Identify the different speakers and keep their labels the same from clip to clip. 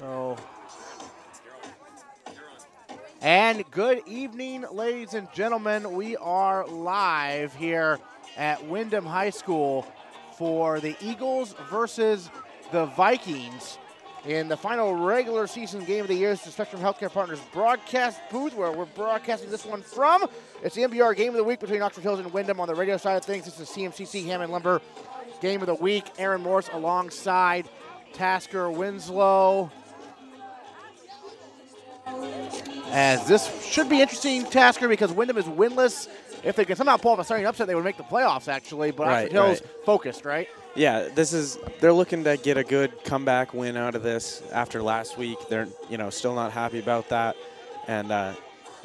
Speaker 1: So, and good evening, ladies and gentlemen. We are live here at Windham High School for the Eagles versus the Vikings in the final regular season game of the year. It's the Spectrum Healthcare Partners broadcast booth where we're broadcasting this one from. It's the MBR game of the week between Oxford Hills and Windham. On the radio side of things, it's the CMCC Hammond Lumber game of the week. Aaron Morse alongside Tasker Winslow. As this should be interesting, Tasker, because Windham is winless. If they can somehow pull off a starting upset, they would make the playoffs, actually. But Oxford Hills focused, right?
Speaker 2: Yeah, they're looking to get a good comeback win out of this after last week. They're, still not happy about that. And,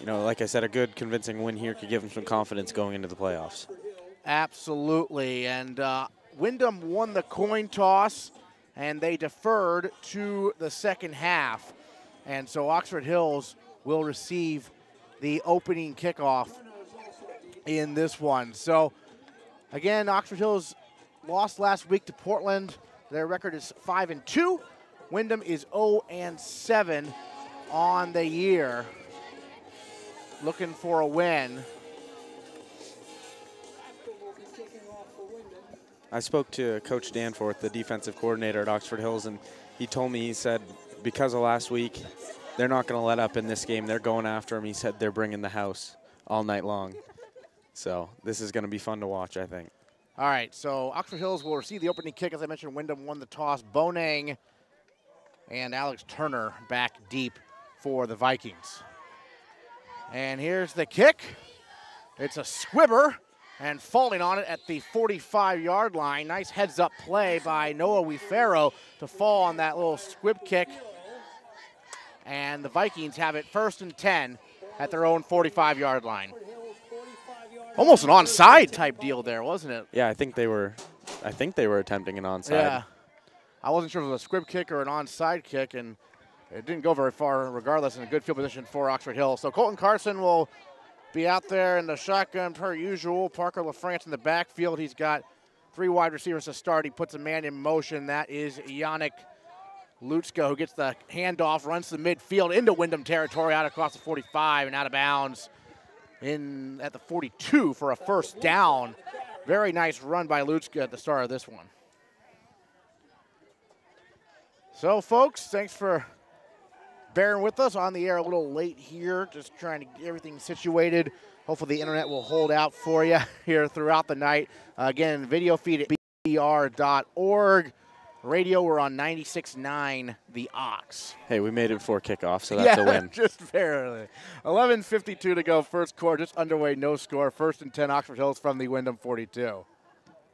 Speaker 2: like I said, a good convincing win here could give them some confidence going into the playoffs.
Speaker 1: Absolutely. And Windham won the coin toss, and they deferred to the second half. And so Oxford Hills will receive the opening kickoff in this one. So, again, Oxford Hills lost last week to Portland. Their record is 5-2. Windham is 0-7 on the year. Looking for a win.
Speaker 2: I spoke to Coach Danforth, the defensive coordinator at Oxford Hills, and he told me, he said, because of last week, they're not going to let up in this game. They're going after him. He said they're bringing the house all night long. So this is going to be fun to watch, I think.
Speaker 1: All right, so Oxford Hills will receive the opening kick. As I mentioned, Windham won the toss. Bonang and Alex Turner back deep for the Vikings. And here's the kick. It's a squibber, and falling on it at the 45-yard line. Nice heads-up play by Noah Wifero to fall on that little squib kick. And the Vikings have it 1st and 10 at their own 45-yard line. Almost an onside type deal there, wasn't it?
Speaker 2: Yeah, I think they were attempting an onside.
Speaker 1: Yeah. I wasn't sure if it was a squib kick or an onside kick, and it didn't go very far regardless, in a good field position for Oxford Hill. So Colton Carson will be out there in the shotgun per usual. Parker LaFrance in the backfield. He's got 3 wide receivers to start. He puts a man in motion. That is Yannick Lutska, who gets the handoff, runs to the midfield into Windham territory, out across the 45 and out of bounds in at the 42 for a first down. Very nice run by Lutska at the start of this one. So, folks, thanks for bearing with us on the air a little late here, just trying to get everything situated. Hopefully the internet will hold out for you here throughout the night. Again, video feed at mbr.org. Radio, we're on 96.9 The Ox.
Speaker 2: Hey, we made it before kickoff, so that's a win.
Speaker 1: Just barely. 11:52 to go, first quarter, just underway, no score. 1st and 10, Oxford Hills from the Windham 42.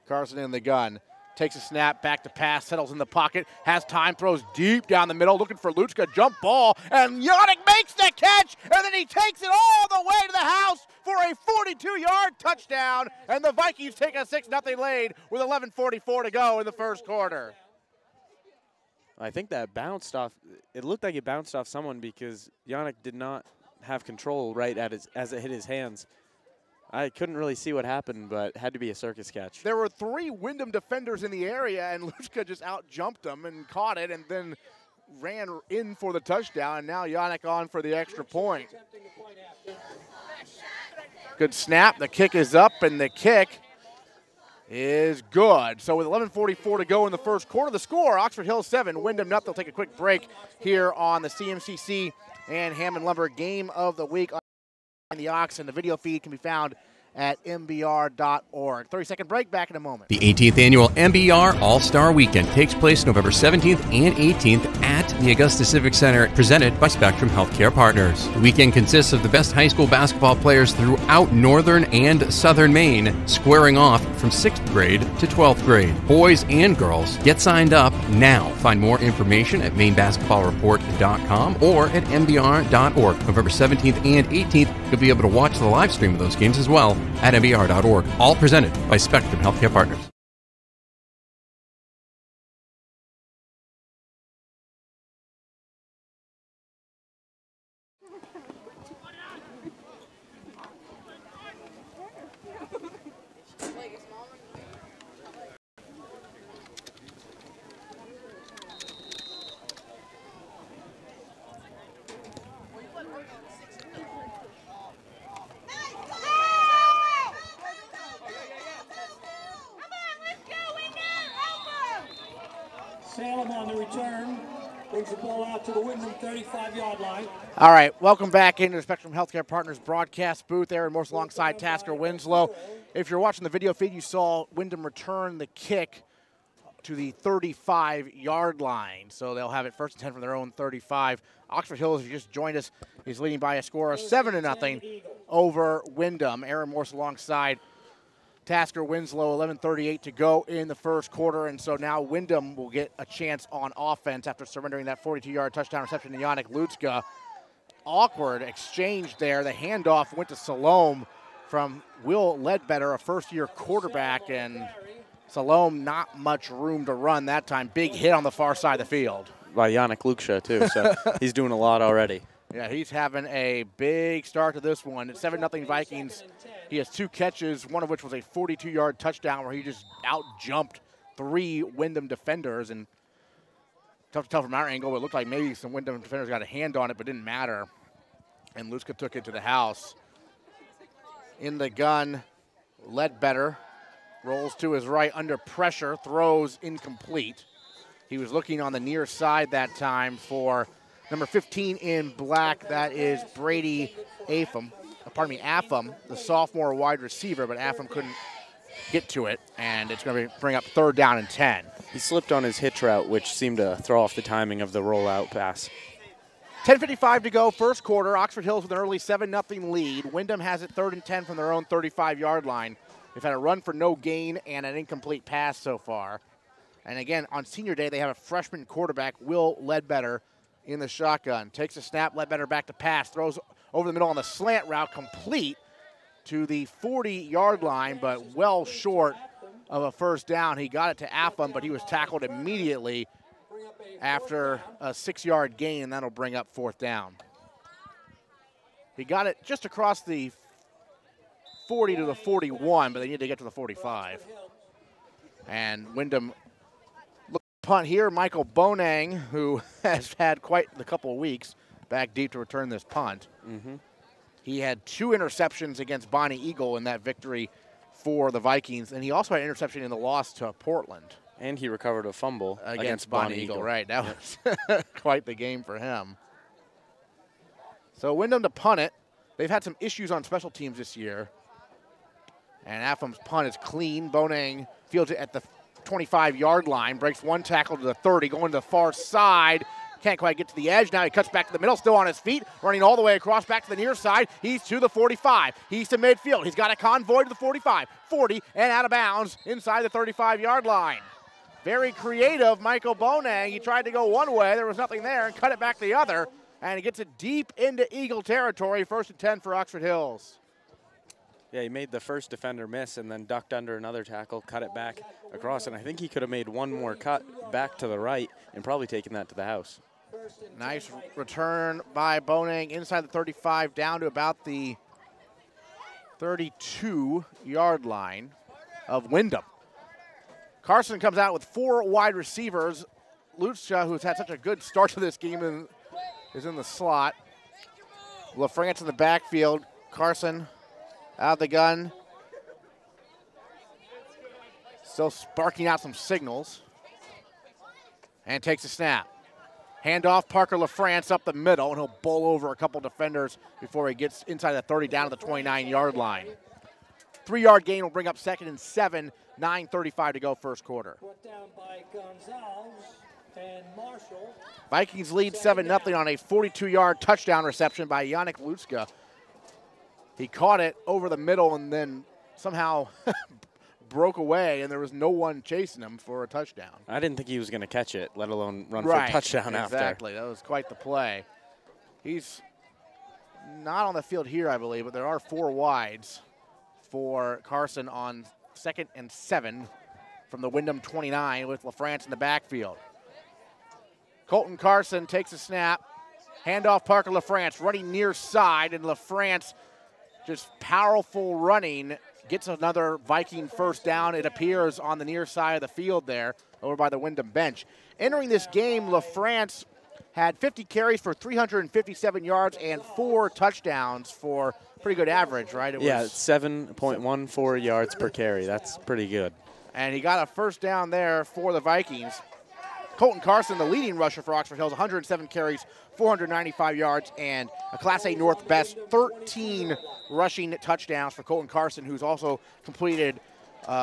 Speaker 1: Carson in the gun. Takes a snap, back to pass, settles in the pocket, has time, throws deep down the middle, looking for Lutska, jump ball, and Yannick makes the catch, and then he takes it all the way to the house for a 42-yard touchdown, and the Vikings take a 6-0 lead with 11:44 to go in the first quarter.
Speaker 2: I think that bounced off. It looked like it bounced off someone because Yannick did not have control right as it hit his hands. I couldn't really see what happened, but it had to be a circus catch.
Speaker 1: There were 3 Windham defenders in the area, and Lutska just out-jumped them and caught it and then ran in for the touchdown, and now Yannick on for the extra point. Good snap. The kick is up, and the kick is good. So with 11:44 to go in the first quarter, the score, Oxford Hills 7, Windham 0. They'll take a quick break here on the CMCC and Hammond Lumber Game of the Week on the Ox, and the video feed can be found at mbr.org. 30-second break, back in a moment.
Speaker 3: The 18th annual MBR All-Star Weekend takes place November 17th and 18th at the Augusta Civic Center, presented by Spectrum Healthcare Partners. The weekend consists of the best high school basketball players throughout northern and southern Maine, squaring off from 6th grade to 12th grade. Boys and girls, get signed up now. Find more information at mainbasketballreport.com or at mbr.org. November 17th and 18th, you'll be able to watch the live stream of those games as well at mbr.org. All presented by Spectrum Healthcare Partners.
Speaker 4: Salem on the return. Brings the ball out to the Wyndham 35-yard line.
Speaker 1: All right, welcome back into the Spectrum Healthcare Partners broadcast booth. Aaron Morse alongside Tasker Winslow. If you're watching the video feed, you saw Wyndham return the kick to the 35-yard line. So they'll have it 1st and 10 from their own 35. Oxford Hills, if you just joined us, is leading by a score of 7-0 over Wyndham. Aaron Morse alongside Tasker Winslow, 11:38 to go in the first quarter, and so now Wyndham will get a chance on offense after surrendering that 42-yard touchdown reception to Yannick Lutska. Awkward exchange there. The handoff went to Salome from Will Ledbetter, a first-year quarterback, and Salome not much room to run that time. Big hit on the far side of the field.
Speaker 2: By Yannick Lutska, too, so he's doing a lot already.
Speaker 1: Yeah, he's having a big start to this one. It's 7-0 Vikings. He has 2 catches, one of which was a 42-yard touchdown where he just out-jumped 3 Wyndham defenders. And tough to tell from our angle, it looked like maybe some Wyndham defenders got a hand on it, but didn't matter. And Lutska took it to the house. In the gun, Ledbetter rolls to his right under pressure, throws incomplete. He was looking on the near side that time for number 15 in black. That is Brady Affam, the sophomore wide receiver, but Affam couldn't get to it, and it's going to bring up 3rd down and 10.
Speaker 2: He slipped on his hitch route, which seemed to throw off the timing of the rollout pass.
Speaker 1: 10:55 to go, first quarter. Oxford Hills with an early 7-0 lead. Wyndham has it 3rd and 10 from their own 35-yard line. They've had a run for no gain and an incomplete pass so far. And again, on senior day, they have a freshman quarterback, Will Ledbetter, in the shotgun. Takes a snap, Ledbetter back to pass, throws over the middle on the slant route, complete to the 40-yard line, but well short of a first down. He got it to Affam, but he was tackled immediately after a 6-yard gain, and that'll bring up 4th down. He got it just across the 40 to the 41, but they need to get to the 45. And Wyndham punt here. Michael Bonang, who has had quite the couple of weeks, back deep to return this punt. He had 2 interceptions against Bonnie Eagle in that victory for the Vikings, and he also had an interception in the loss to Portland.
Speaker 2: And he recovered a fumble
Speaker 1: against Bonnie Eagle. Right, that was quite the game for him. So Wyndham to punt it. They've had some issues on special teams this year. And Affam's punt is clean. Bonang fields it at the 25-yard line, breaks 1 tackle to the 30, going to the far side. Can't quite get to the edge. Now he cuts back to the middle, still on his feet, running all the way across back to the near side. He's to the 45. He's to midfield. He's got a convoy to the 45, 40, and out of bounds inside the 35-yard line. Very creative, Michael Bonang. He tried to go one way. There was nothing there and cut it back the other. And he gets it deep into Eagle territory. 1st and 10 for Oxford Hills.
Speaker 2: Yeah, he made the first defender miss and then ducked under another tackle, cut it back across, and I think he could have made one more cut back to the right and probably taken that to the house.
Speaker 1: Nice return by Bonang inside the 35 down to about the 32-yard line of Wyndham. Carson comes out with 4 wide receivers. Lutska, who's had such a good start to this game, is in the slot. LaFrance in the backfield. Carson out of the gun. Still sparking out some signals. And takes a snap. Handoff, Parker LaFrance up the middle, and he'll bowl over a couple defenders before he gets inside the 30 down to the 29-yard line. 3-yard gain will bring up 2nd and 7, 9:35 to go first quarter.
Speaker 4: Brought down by Gonzalez and Marshall.
Speaker 1: Vikings lead 7-0 on a 42-yard touchdown reception by Yannick Lutska. He caught it over the middle and then somehow broke away, and there was no one chasing him for a touchdown.
Speaker 2: I didn't think he was going to catch it, let alone run for a touchdown after.
Speaker 1: Exactly. That was quite the play. He's not on the field here, I believe, but there are 4 wides for Carson on 2nd and 7 from the Wyndham 29 with LaFrance in the backfield. Colton Carson takes a snap. Handoff Parker LaFrance running near side, and LaFrance just powerful running gets another Viking first down. It appears on the near side of the field there over by the Wyndham bench. Entering this game, LaFrance had 50 carries for 357 yards and 4 touchdowns for pretty good average, right?
Speaker 2: It was 7.14 yards per carry. That's pretty good.
Speaker 1: And he got a first down there for the Vikings. Colton Carson, the leading rusher for Oxford Hills, 107 carries, 495 yards, and a Class A North best 13 rushing touchdowns for Colton Carson, who's also completed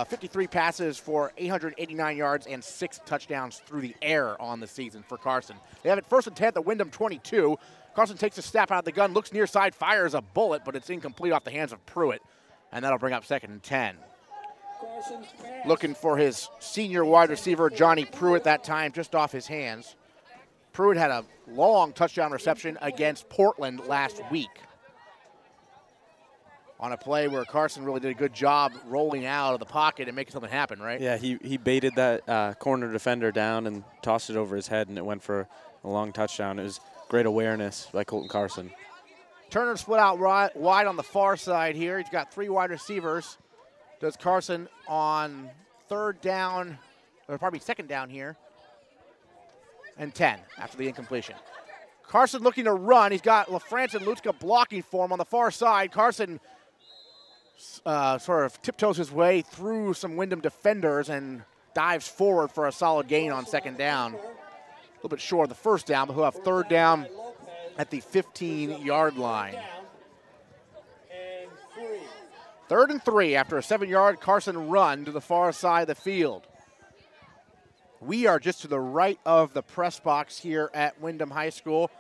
Speaker 1: 53 passes for 889 yards and 6 touchdowns through the air on the season for Carson. They have it 1st and 10 at the Wyndham 22. Carson takes a snap out of the gun, looks near side, fires a bullet, but it's incomplete off the hands of Pruitt, and that'll bring up 2nd and 10. Looking for his senior wide receiver, Johnny Pruitt, that time just off his hands. Pruitt had a long touchdown reception against Portland last week on a play where Carson really did a good job rolling out of the pocket and making something happen, right?
Speaker 2: Yeah, he baited that corner defender down and tossed it over his head, and it went for a long touchdown. It was great awareness by Colton Carson.
Speaker 1: Turner split out wide on the far side here. He's got 3 wide receivers. Does Carson on 3rd down, or probably 2nd down here, and 10 after the incompletion. Carson looking to run. He's got LaFrance and Lutzka blocking for him on the far side. Carson sort of tiptoes his way through some Wyndham defenders and dives forward for a solid gain on 2nd down. A little bit short of the 1st down, but he'll have 3rd down at the 15-yard line. 3rd and 3 after a 7-yard Carson run to the far side of the field. We are just to the right of the press box here at Wyndham High School.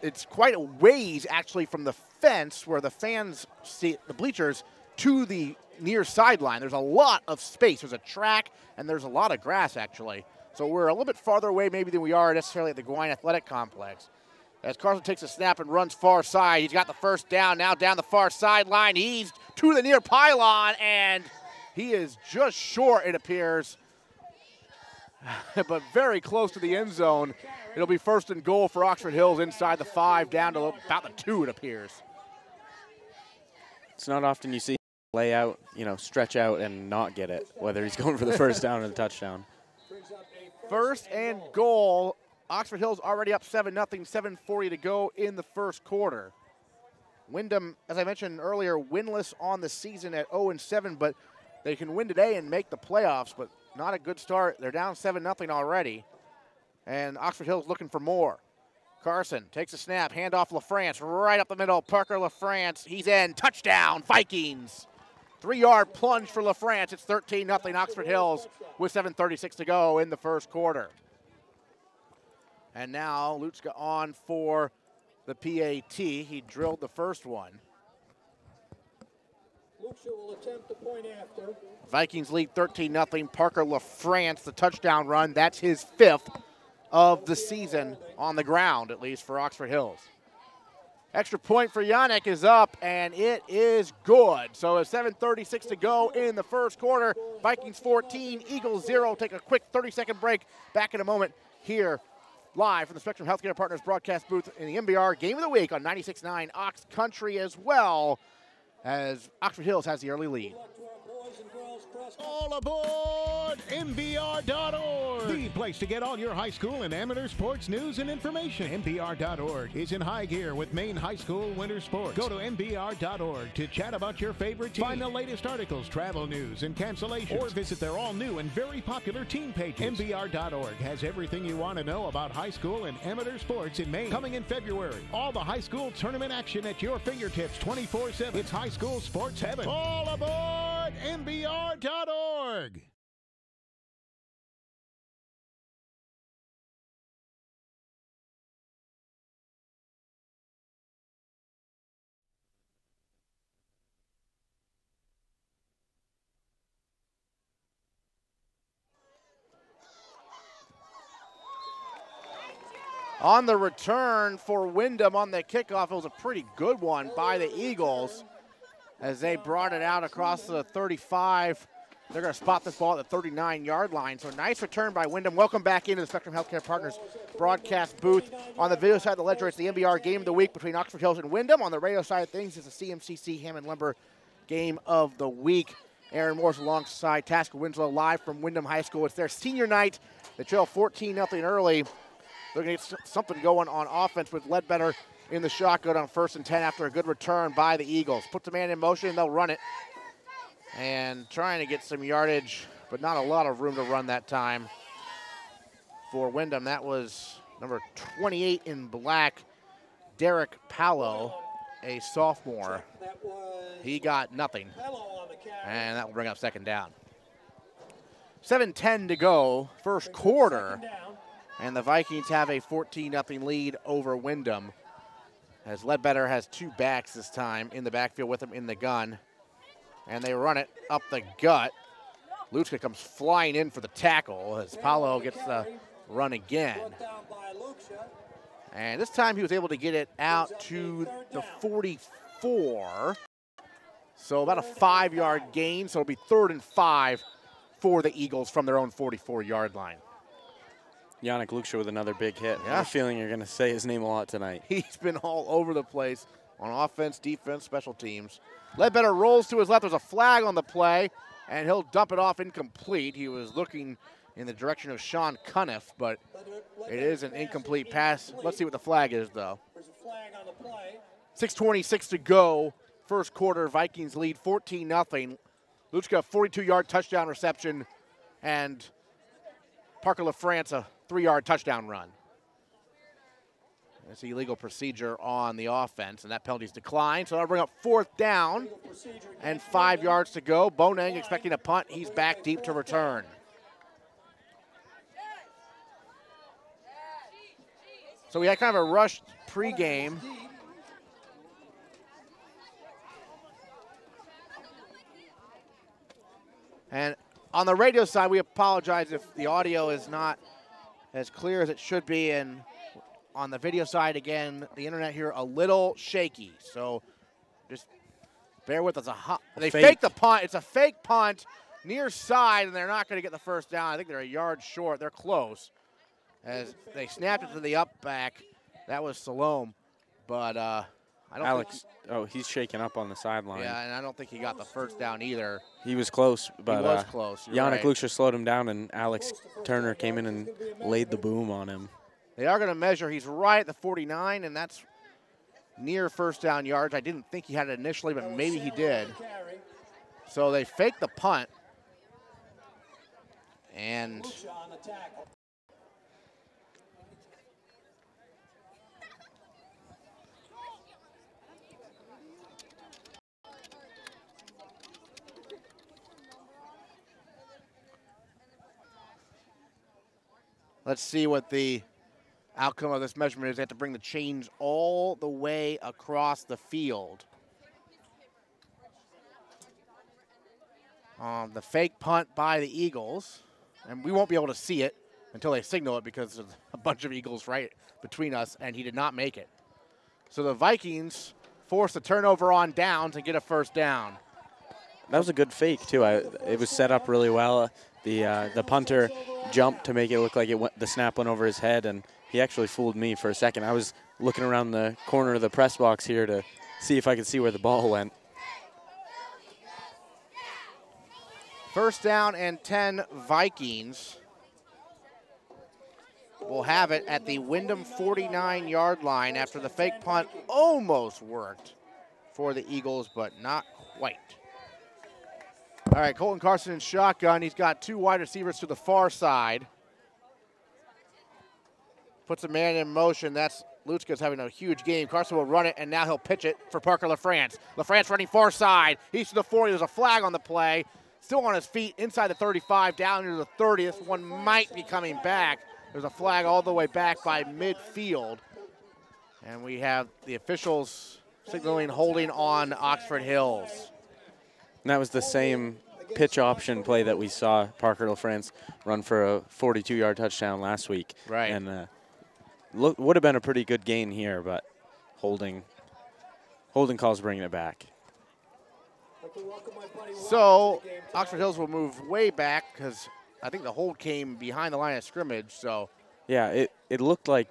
Speaker 1: It's quite a ways, actually, from the fence where the fans see the bleachers to the near sideline. There's a lot of space. There's a track, and there's a lot of grass, actually. So we're a little bit farther away maybe than we are necessarily at the Gwine Athletic Complex. As Carson takes a snap and runs far side, he's got the 1st down, now down the far sideline. He's to the near pylon, and he is just short, it appears, but very close to the end zone. It'll be 1st and goal for Oxford Hills inside the 5, down to about the 2, it appears.
Speaker 2: It's not often you see him lay out, stretch out and not get it, whether he's going for the 1st down or the touchdown.
Speaker 1: 1st and goal. Oxford Hills already up 7-0, 7:40 to go in the 1st quarter. Wyndham, as I mentioned earlier, winless on the season at 0-7, but they can win today and make the playoffs, but not a good start. They're down 7-0 already, and Oxford Hills looking for more. Carson takes a snap, handoff LaFrance, right up the middle. Parker LaFrance, he's in, touchdown, Vikings. 3-yard plunge for LaFrance. It's 13-0 Oxford Hills with 7:36 to go in the 1st quarter. And now Lutzka on for the PAT. He drilled the 1st one.
Speaker 4: Lutzka will attempt the point after.
Speaker 1: Vikings lead 13-0. Parker LaFrance, the touchdown run. That's his 5th of the season on the ground, at least for Oxford Hills. Extra point for Yannick is up, and it is good. So at 7:36 to go in the 1st quarter. Vikings 14, Eagles 0. Take a quick 30-second break. Back in a moment here live from the Spectrum Healthcare Partners broadcast booth in the MBR Game of the Week on 96.9 Ox Country, as well as Oxford Hills has the early lead.
Speaker 5: All aboard MBR.org, the place to get all your high school and amateur sports news and information. MBR.org is in high gear with Maine high school winter sports. Go to MBR.org to chat about your favorite team. Find the latest articles, travel news, and cancellations, or visit their all-new and very popular team pages. MBR.org has everything you want to know about high school and amateur sports in Maine. Coming in February, all the high school tournament action at your fingertips 24/7. It's high school sports heaven. All aboard MBR.org.
Speaker 1: On the return for Wyndham on the kickoff, it was a pretty good one by the Eagles as they brought it out across the 35. They're going to spot this ball at the 39-yard line. So nice return by Wyndham. Welcome back into the Spectrum Healthcare Partners broadcast booth. On the video side of the ledger, it's the MBR Game of the Week between Oxford Hills and Wyndham. On the radio side of things, it's the CMCC Hammond Lumber Game of the Week. Aaron Morse alongside Tasker Winslow live from Wyndham High School. It's their senior night. They trail 14-0 early. They're going to get something going on offense with Ledbetter in the shotgun on 1st and 10 after a good return by the Eagles. Put the man in motion, and they'll run it. And trying to get some yardage, but not a lot of room to run that time for Wyndham. That was number 28 in black, Derek Palo, a sophomore. He got nothing, and that will bring up second down. 7:10 to go, first quarter, and the Vikings have a 14-0 lead over Wyndham, as Ledbetter has two backs this time in the backfield with him in the gun, and they run it up the gut. Luchka comes flying in for the tackle as Paulo gets the run again. And this time he was able to get it out to the 44. So about a 5-yard gain, so it'll be 3rd and 5 for the Eagles from their own 44-yard line.
Speaker 2: Yannick Luksha with another big hit.
Speaker 1: Yeah.
Speaker 2: I have a feeling you're going to say his name a lot tonight.
Speaker 1: He's been all over the place on offense, defense, special teams. Ledbetter rolls to his left. There's a flag on the play, and he'll dump it off incomplete. He was looking in the direction of Sean Cuniff, but it is an incomplete pass. Let's see what the flag is, though. 6:26 to go. First quarter, Vikings lead 14-0. Luchka, 42-yard touchdown reception, and Parker LaFrance, a 3-yard touchdown run. That's illegal procedure on the offense, and that penalty's declined. So that'll bring up 4th down and 5 yards to go. Bonang expecting a punt. He's back deep to return. So we had kind of a rushed pregame. And on the radio side, we apologize if the audio is not as clear as it should be. And on the video side, again, the internet here a little shaky. So just bear with us. They fake the punt. It's a fake punt near side, and they're not going to get the first down. I think they're a yard short. They're close. As they snapped it to the up back. That was Salome. But I don't
Speaker 2: Alex, he's shaking up on the sideline.
Speaker 1: Yeah, and I don't think he got the first down either.
Speaker 2: He was close, but
Speaker 1: he was close.
Speaker 2: Yannick Luksha slowed him down, and Alex Turner came in and laid the boom on him.
Speaker 1: They are going to measure. He's right at the 49, and that's near first down yards. I didn't think he had it initially, but maybe he did. So they fake the punt. And let's see what the outcome of this measurement is. They have to bring the chains all the way across the field. The fake punt by the Eagles. And we won't be able to see it until they signal it because there's a bunch of Eagles right between us, and he did not make it. So the Vikings force the turnover on downs and get a first down.
Speaker 2: That was a good fake, too. It was set up really well. The punter jumped to make it look like the snap went over his head, and he actually fooled me for a second. I was looking around the corner of the press box here to see if I could see where the ball went.
Speaker 1: First down and 10 Vikings. We'll have it at the Wyndham 49-yard line after the fake punt almost worked for the Eagles, but not quite. All right, Colton Carson in shotgun. He's got two wide receivers to the far side. Puts a man in motion. That's Luchka's having a huge game. Carson will run it, and now he'll pitch it for Parker LaFrance. LaFrance running far side. He's to the 40. There's a flag on the play. Still on his feet, inside the 35, down into the 30. This one might be coming back. There's a flag all the way back by midfield. And we have the officials signaling holding on Oxford Hills.
Speaker 2: And that was the same pitch option play that we saw Parker LaFrance run for a 42-yard touchdown last week.
Speaker 1: Right.
Speaker 2: And would have been a pretty good gain here, but holding calls bringing it back.
Speaker 1: So Oxford Hills will move way back because I think the hold came behind the line of scrimmage. So
Speaker 2: yeah, it looked like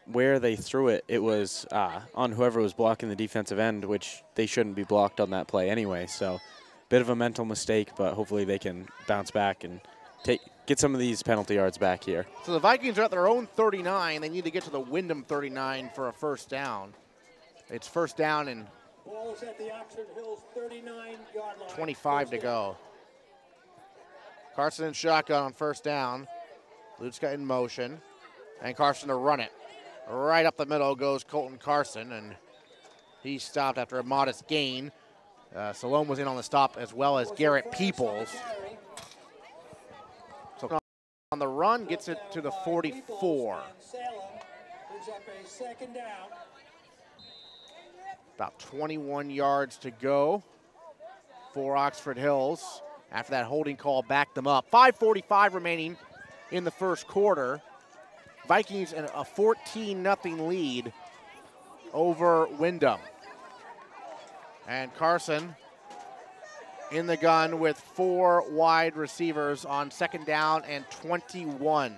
Speaker 2: where they threw it, it was on whoever was blocking the defensive end, which they shouldn't be blocked on that play anyway. So bit of a mental mistake, but hopefully they can bounce back and get some of these penalty yards back here.
Speaker 1: So the Vikings are at their own 39. They need to get to the Wyndham 39 for a first down. It's first down and 25 to go. Carson in shotgun on first down. Lutzka in motion, and Carson to run it. Right up the middle goes Colton Carson, and he stopped after a modest gain. Salome was in on the stop, as well as Garrett Peoples. So on the run, gets it to the 44. About 21 yards to go for Oxford Hills. After that holding call backed them up. 5:45 remaining in the first quarter. Vikings in a 14-0 lead over Windham. And Carson in the gun with 4 wide receivers on second down and 21.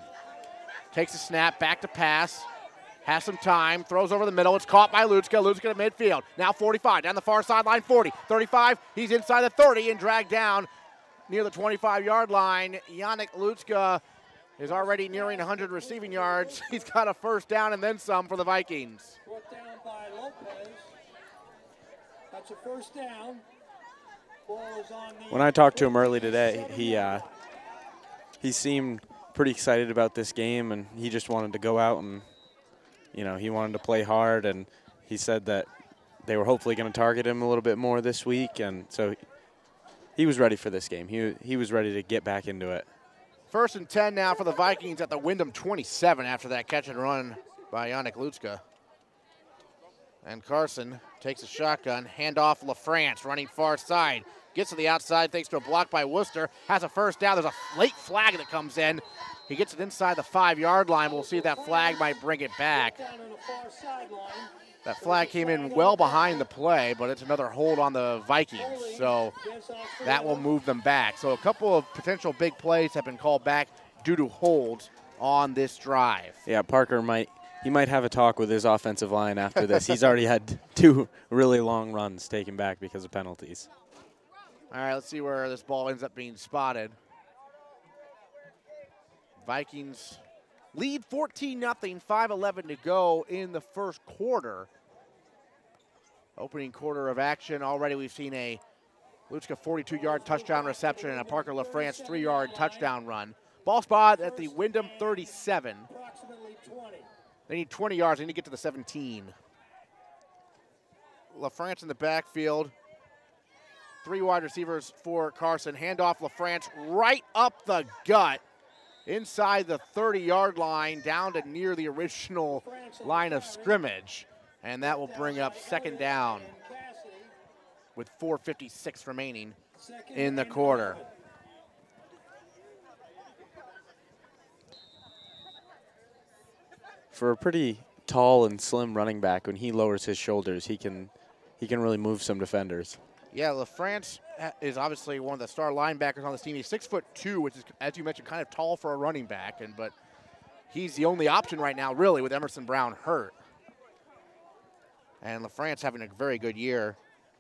Speaker 1: Takes a snap, back to pass. Has some time, throws over the middle. It's caught by Lutzka. Lutzka to midfield. Now 45, down the far sideline, 40, 35. He's inside the 30 and dragged down near the 25-yard line. Yannick Lutzka is already nearing 100 receiving yards. He's got a first down and then some for the Vikings.
Speaker 4: Brought down by Lopez. That's a first down. Ball is on the
Speaker 2: When I talked to him early today, he seemed pretty excited about this game, and he just wanted to go out and, you know, he wanted to play hard, and he said that they were hopefully going to target him a little bit more this week, and so he was ready for this game. He was ready to get back into it.
Speaker 1: First and 10 now for the Vikings at the Windham 27 after that catch and run by Yannick Lutzka. And Carson takes a shotgun, handoff LaFrance, running far side. Gets to the outside thanks to a block by Worcester. Has a first down. There's a late flag that comes in. He gets it inside the 5-yard line. We'll see if that flag might bring it back. That flag came in well behind the play, but it's another hold on the Vikings. So that will move them back. So a couple of potential big plays have been called back due to holds on this drive.
Speaker 2: Yeah, Parker might have a talk with his offensive line after this. He's already had 2 really long runs taken back because of penalties.
Speaker 1: All right, let's see where this ball ends up being spotted. Vikings lead 14-0, 5:11 to go in the first quarter. Opening quarter of action. Already we've seen a Lutzka 42-yard touchdown reception and a Parker LaFrance 3-yard touchdown run. Ball spot at the Windham 37. They need 20 yards. They need to get to the 17. LaFrance in the backfield. 3 wide receivers for Carson. Handoff LaFrance right up the gut. Inside the 30-yard line, down to near the original line of scrimmage. And that will bring up second down with 4:56 remaining in the quarter.
Speaker 2: For a pretty tall and slim running back, when he lowers his shoulders, he can really move some defenders.
Speaker 1: Yeah, LaFrance is obviously one of the star linebackers on this team. He's 6'2", which is, as you mentioned, kind of tall for a running back, but he's the only option right now, really, with Emerson Brown hurt. And LaFrance having a very good year.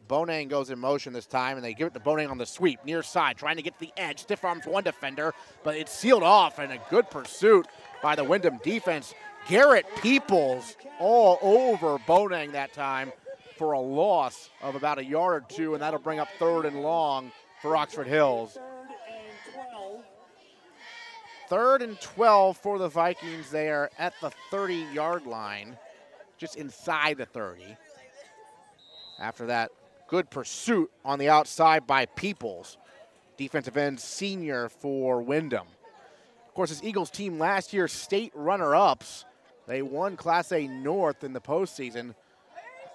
Speaker 1: Bonang goes in motion this time, and they give it to Bonang on the sweep, near side, trying to get to the edge. Stiff arms one defender, but it's sealed off, and a good pursuit by the Windham defense. Garrett Peoples all over Bonang that time for a loss of about a yard or 2, and that'll bring up 3rd and long for Oxford Hills. 3rd and 12 for the Vikings. They are at the 30-yard line, just inside the 30. After that good pursuit on the outside by Peoples, defensive end senior for Windham. Of course, this Eagles team last year state runner-ups. They won Class A North in the postseason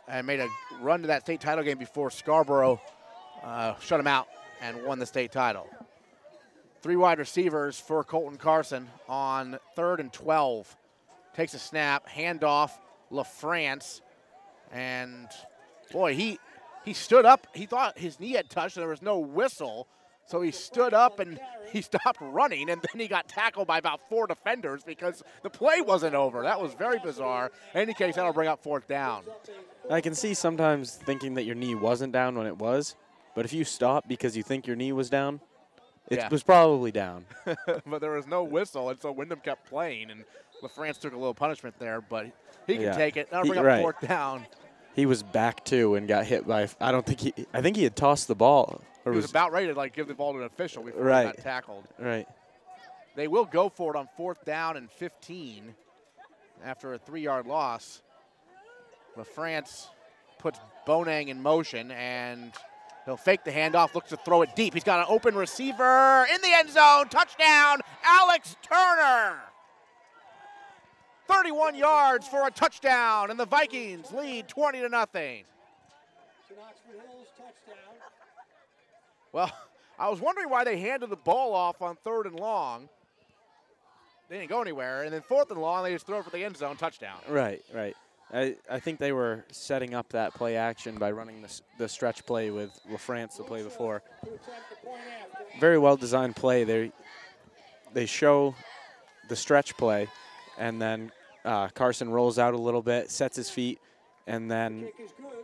Speaker 1: and made a run to that state title game before Scarborough shut them out and won the state title. 3 wide receivers for Colton Carson on 3rd and 12. Takes a snap, handoff, LaFrance, and boy, he stood up. He thought his knee had touched and there was no whistle, so he stood up and he stopped running, and then he got tackled by about 4 defenders because the play wasn't over. That was very bizarre. In any case, that'll bring up 4th down.
Speaker 2: I can see sometimes thinking that your knee wasn't down when it was, but if you stop because you think your knee was down, it was probably down.
Speaker 1: But there was no whistle, and so Windham kept playing, and LaFrance took a little punishment there, but he can take it. That'll bring up 4th down.
Speaker 2: He was back, too, and got hit by, I think he had tossed the ball.
Speaker 1: He was about ready to give the ball to an official before he got tackled.
Speaker 2: Right.
Speaker 1: They will go for it on 4th down and 15 after a 3-yard loss. LaFrance puts Bonang in motion, and he'll fake the handoff, looks to throw it deep. He's got an open receiver in the end zone. Touchdown, Alex Turner. 31 yards for a touchdown, and the Vikings lead 20-0.
Speaker 4: It's an Oxford Hills touchdown.
Speaker 1: Well, I was wondering why they handed the ball off on 3rd and long. They didn't go anywhere, and then 4th and long, they just throw it for the end zone touchdown.
Speaker 2: Right. I think they were setting up that play action by running the stretch play with LaFrance the play before. Very well designed play. They show the stretch play, and then Carson rolls out a little bit, sets his feet, and then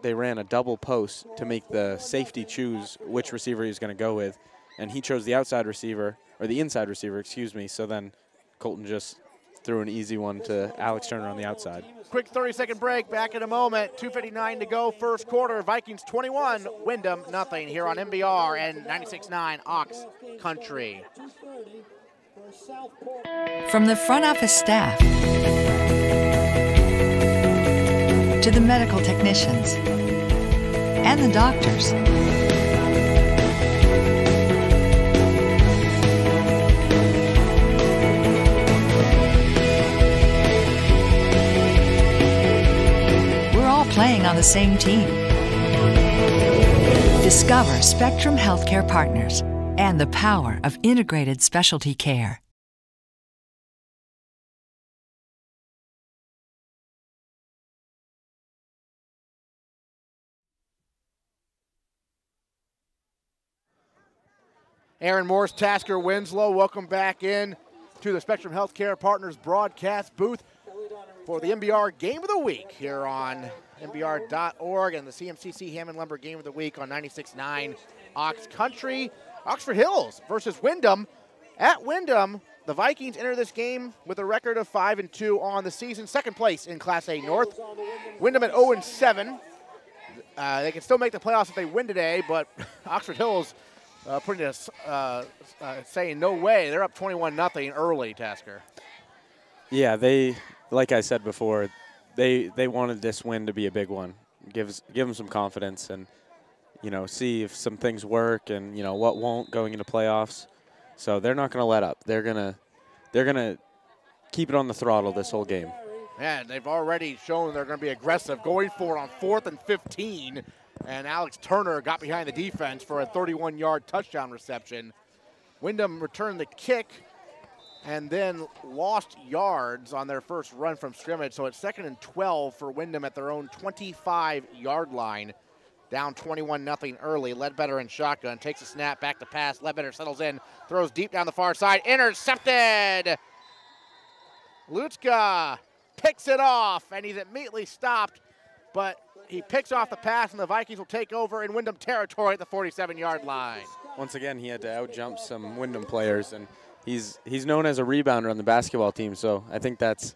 Speaker 2: they ran a double post to make the safety choose which receiver he was going to go with, and he chose the outside receiver, or the inside receiver, excuse me, so then Colton just threw an easy one to Alex Turner on the outside.
Speaker 1: Quick 30-second break, back in a moment. 2:59 to go, first quarter. Vikings 21, Wyndham nothing here on MBR and 96.9 Ox Country.
Speaker 6: From the front office staff to the medical technicians and the doctors, playing on the same team. Discover Spectrum Healthcare Partners and the power of integrated specialty care.
Speaker 1: Aaron Morse, Tasker Winslow, welcome back in to the Spectrum Healthcare Partners broadcast booth for the MBR Game of the Week here on MBR.org and the CMCC Hammond Lumber Game of the Week on 96.9 Ox Country. Oxford Hills versus Wyndham. At Wyndham, the Vikings enter this game with a record of 5-2 on the season, second place in Class A North. Wyndham at 0-7. They can still make the playoffs if they win today, but Oxford Hills putting us saying no way. They're up 21-0 early, Tasker.
Speaker 2: Yeah, they, like I said before, they wanted this win to be a big one. Give them some confidence and, see if some things work and, what won't going into playoffs. So they're not going to let up. They're gonna keep it on the throttle this whole game.
Speaker 1: Yeah, they've already shown they're going to be aggressive, going for it on 4th and 15. And Alex Turner got behind the defense for a 31-yard touchdown reception. Wyndham returned the kick and then lost yards on their first run from scrimmage. So it's 2nd and 12 for Wyndham at their own 25-yard line. Down 21-0 early. Ledbetter in shotgun. Takes a snap, back to pass. Ledbetter settles in, throws deep down the far side. Intercepted! Lutzka picks it off, and he's immediately stopped. But he picks off the pass, and the Vikings will take over in Wyndham territory at the 47-yard line.
Speaker 2: Once again, he had to outjump some Wyndham players, and he's known as a rebounder on the basketball team, so I think that's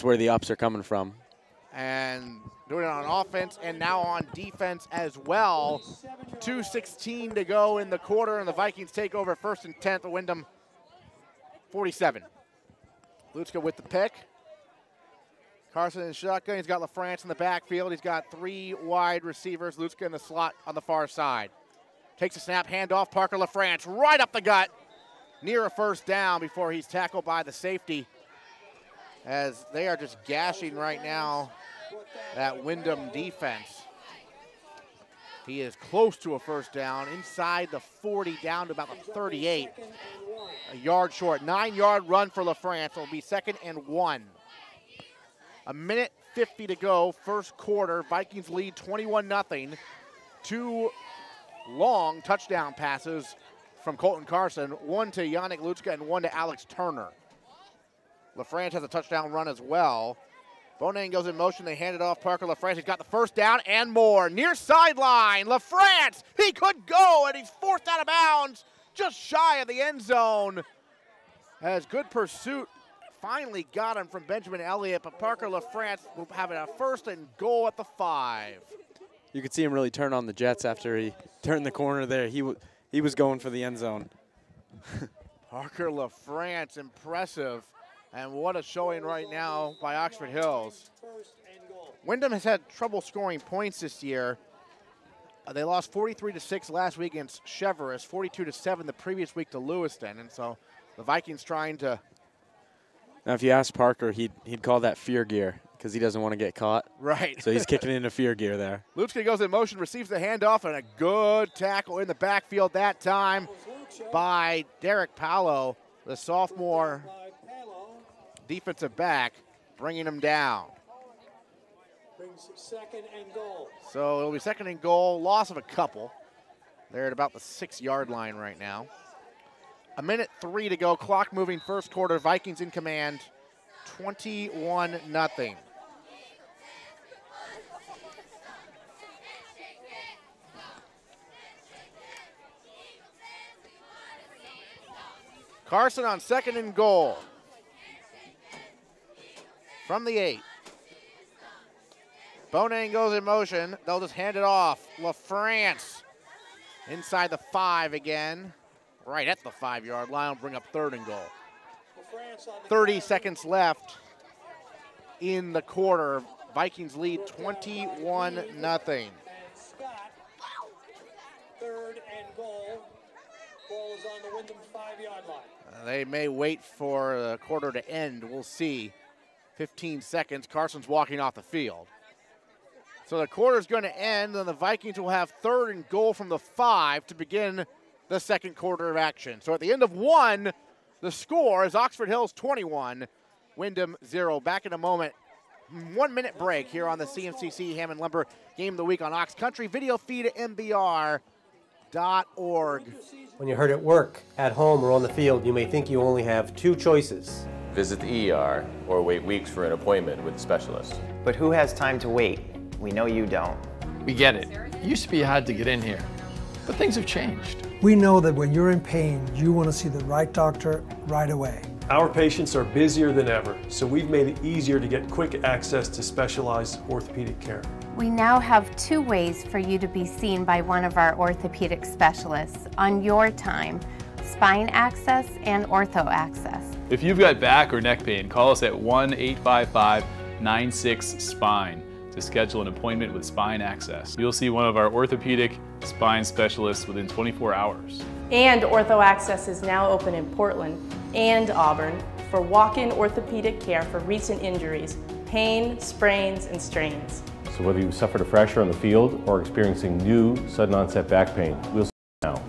Speaker 2: where the ups are coming from.
Speaker 1: And doing it on offense and now on defense as well. 2:16 to go in the quarter, and the Vikings take over 1st and 10th, Wyndham 47. Lutzka with the pick. Carson in shotgun. He's got LaFrance in the backfield. He's got 3 wide receivers. Lutzka in the slot on the far side. Takes a snap, handoff, Parker LaFrance right up the gut. Near a first down before he's tackled by the safety, as they are just gashing right now that Wyndham defense. He is close to a first down, inside the 40, down to about the 38. A yard short, 9-yard run for LaFrance. It'll be 2nd and 1. 1:50 to go, first quarter. Vikings lead 21-0. 2 long touchdown passes from Colton Carson, 1 to Yannick Lutzka and 1 to Alex Turner. LaFrance has a touchdown run as well. Bonang goes in motion. They hand it off. Parker LaFrance. He's got the first down and more. Near sideline. LaFrance, he could go, and he's forced out of bounds just shy of the end zone. As good pursuit finally got him from Benjamin Elliott, but Parker LaFrance will have a 1st and goal at the 5.
Speaker 2: You could see him really turn on the Jets after he turned the corner there. He was going for the end zone.
Speaker 1: Parker LaFrance, impressive. And what a showing right now by Oxford Hills. Wyndham has had trouble scoring points this year. They lost 43-6 last week against Cheverus, 42-7 the previous week to Lewiston. And so the Vikings trying to.
Speaker 2: Now, if you ask Parker, he'd call that fear gear because he doesn't want to get caught.
Speaker 1: Right.
Speaker 2: So he's kicking into fear gear there.
Speaker 1: Lutska goes in motion, receives the handoff, and a good tackle in the backfield that time by Derek Paolo, the sophomore defensive back, bringing him down.
Speaker 4: Brings second and goal.
Speaker 1: So it'll be second and goal, loss of a couple. They're at about the 6-yard line right now. 1:03 to go, clock moving first quarter, Vikings in command, 21-0. Carson on second and goal. From the 8. Bonang goes in motion. They'll just hand it off. LaFrance inside the 5 again. Right at the 5-yard line. Will bring up third and goal. 30 seconds left in the quarter. Vikings lead 21-0.
Speaker 4: Third and goal. Ball is on the Wyndham 5-yard line.
Speaker 1: They may wait for the quarter to end. We'll see. 15 seconds. Carson's walking off the field. So the quarter's going to end, and the Vikings will have third and goal from the 5 to begin the second quarter of action. So at the end of 1, the score is Oxford Hills 21, Wyndham 0. Back in a moment. 1-minute break here on the CMCC Hammond Lumber Game of the Week on Ox Country. Video feed at MBR.org.
Speaker 7: When you're hurt at work, at home, or on the field, you may think you only have 2 choices.
Speaker 8: Visit the ER or wait weeks for an appointment with a specialist.
Speaker 9: But who has time to wait? We know you don't.
Speaker 10: We get it. It used to be hard to get in here, but things have changed.
Speaker 11: We know that when you're in pain, you want to see the right doctor right away.
Speaker 12: Our patients are busier than ever, so we've made it easier to get quick access to specialized orthopedic care.
Speaker 13: We now have 2 ways for you to be seen by one of our orthopedic specialists on your time: spine access and ortho access.
Speaker 14: If you've got back or neck pain, call us at 1-855-96-SPINE to schedule an appointment with Spine Access. You'll see one of our orthopedic spine specialists within 24 hours.
Speaker 15: And Ortho Access is now open in Portland and Auburn for walk-in orthopedic care for recent injuries, pain, sprains, and strains.
Speaker 16: So whether you suffered a fracture on the field or experiencing new sudden onset back pain, we'll see you now.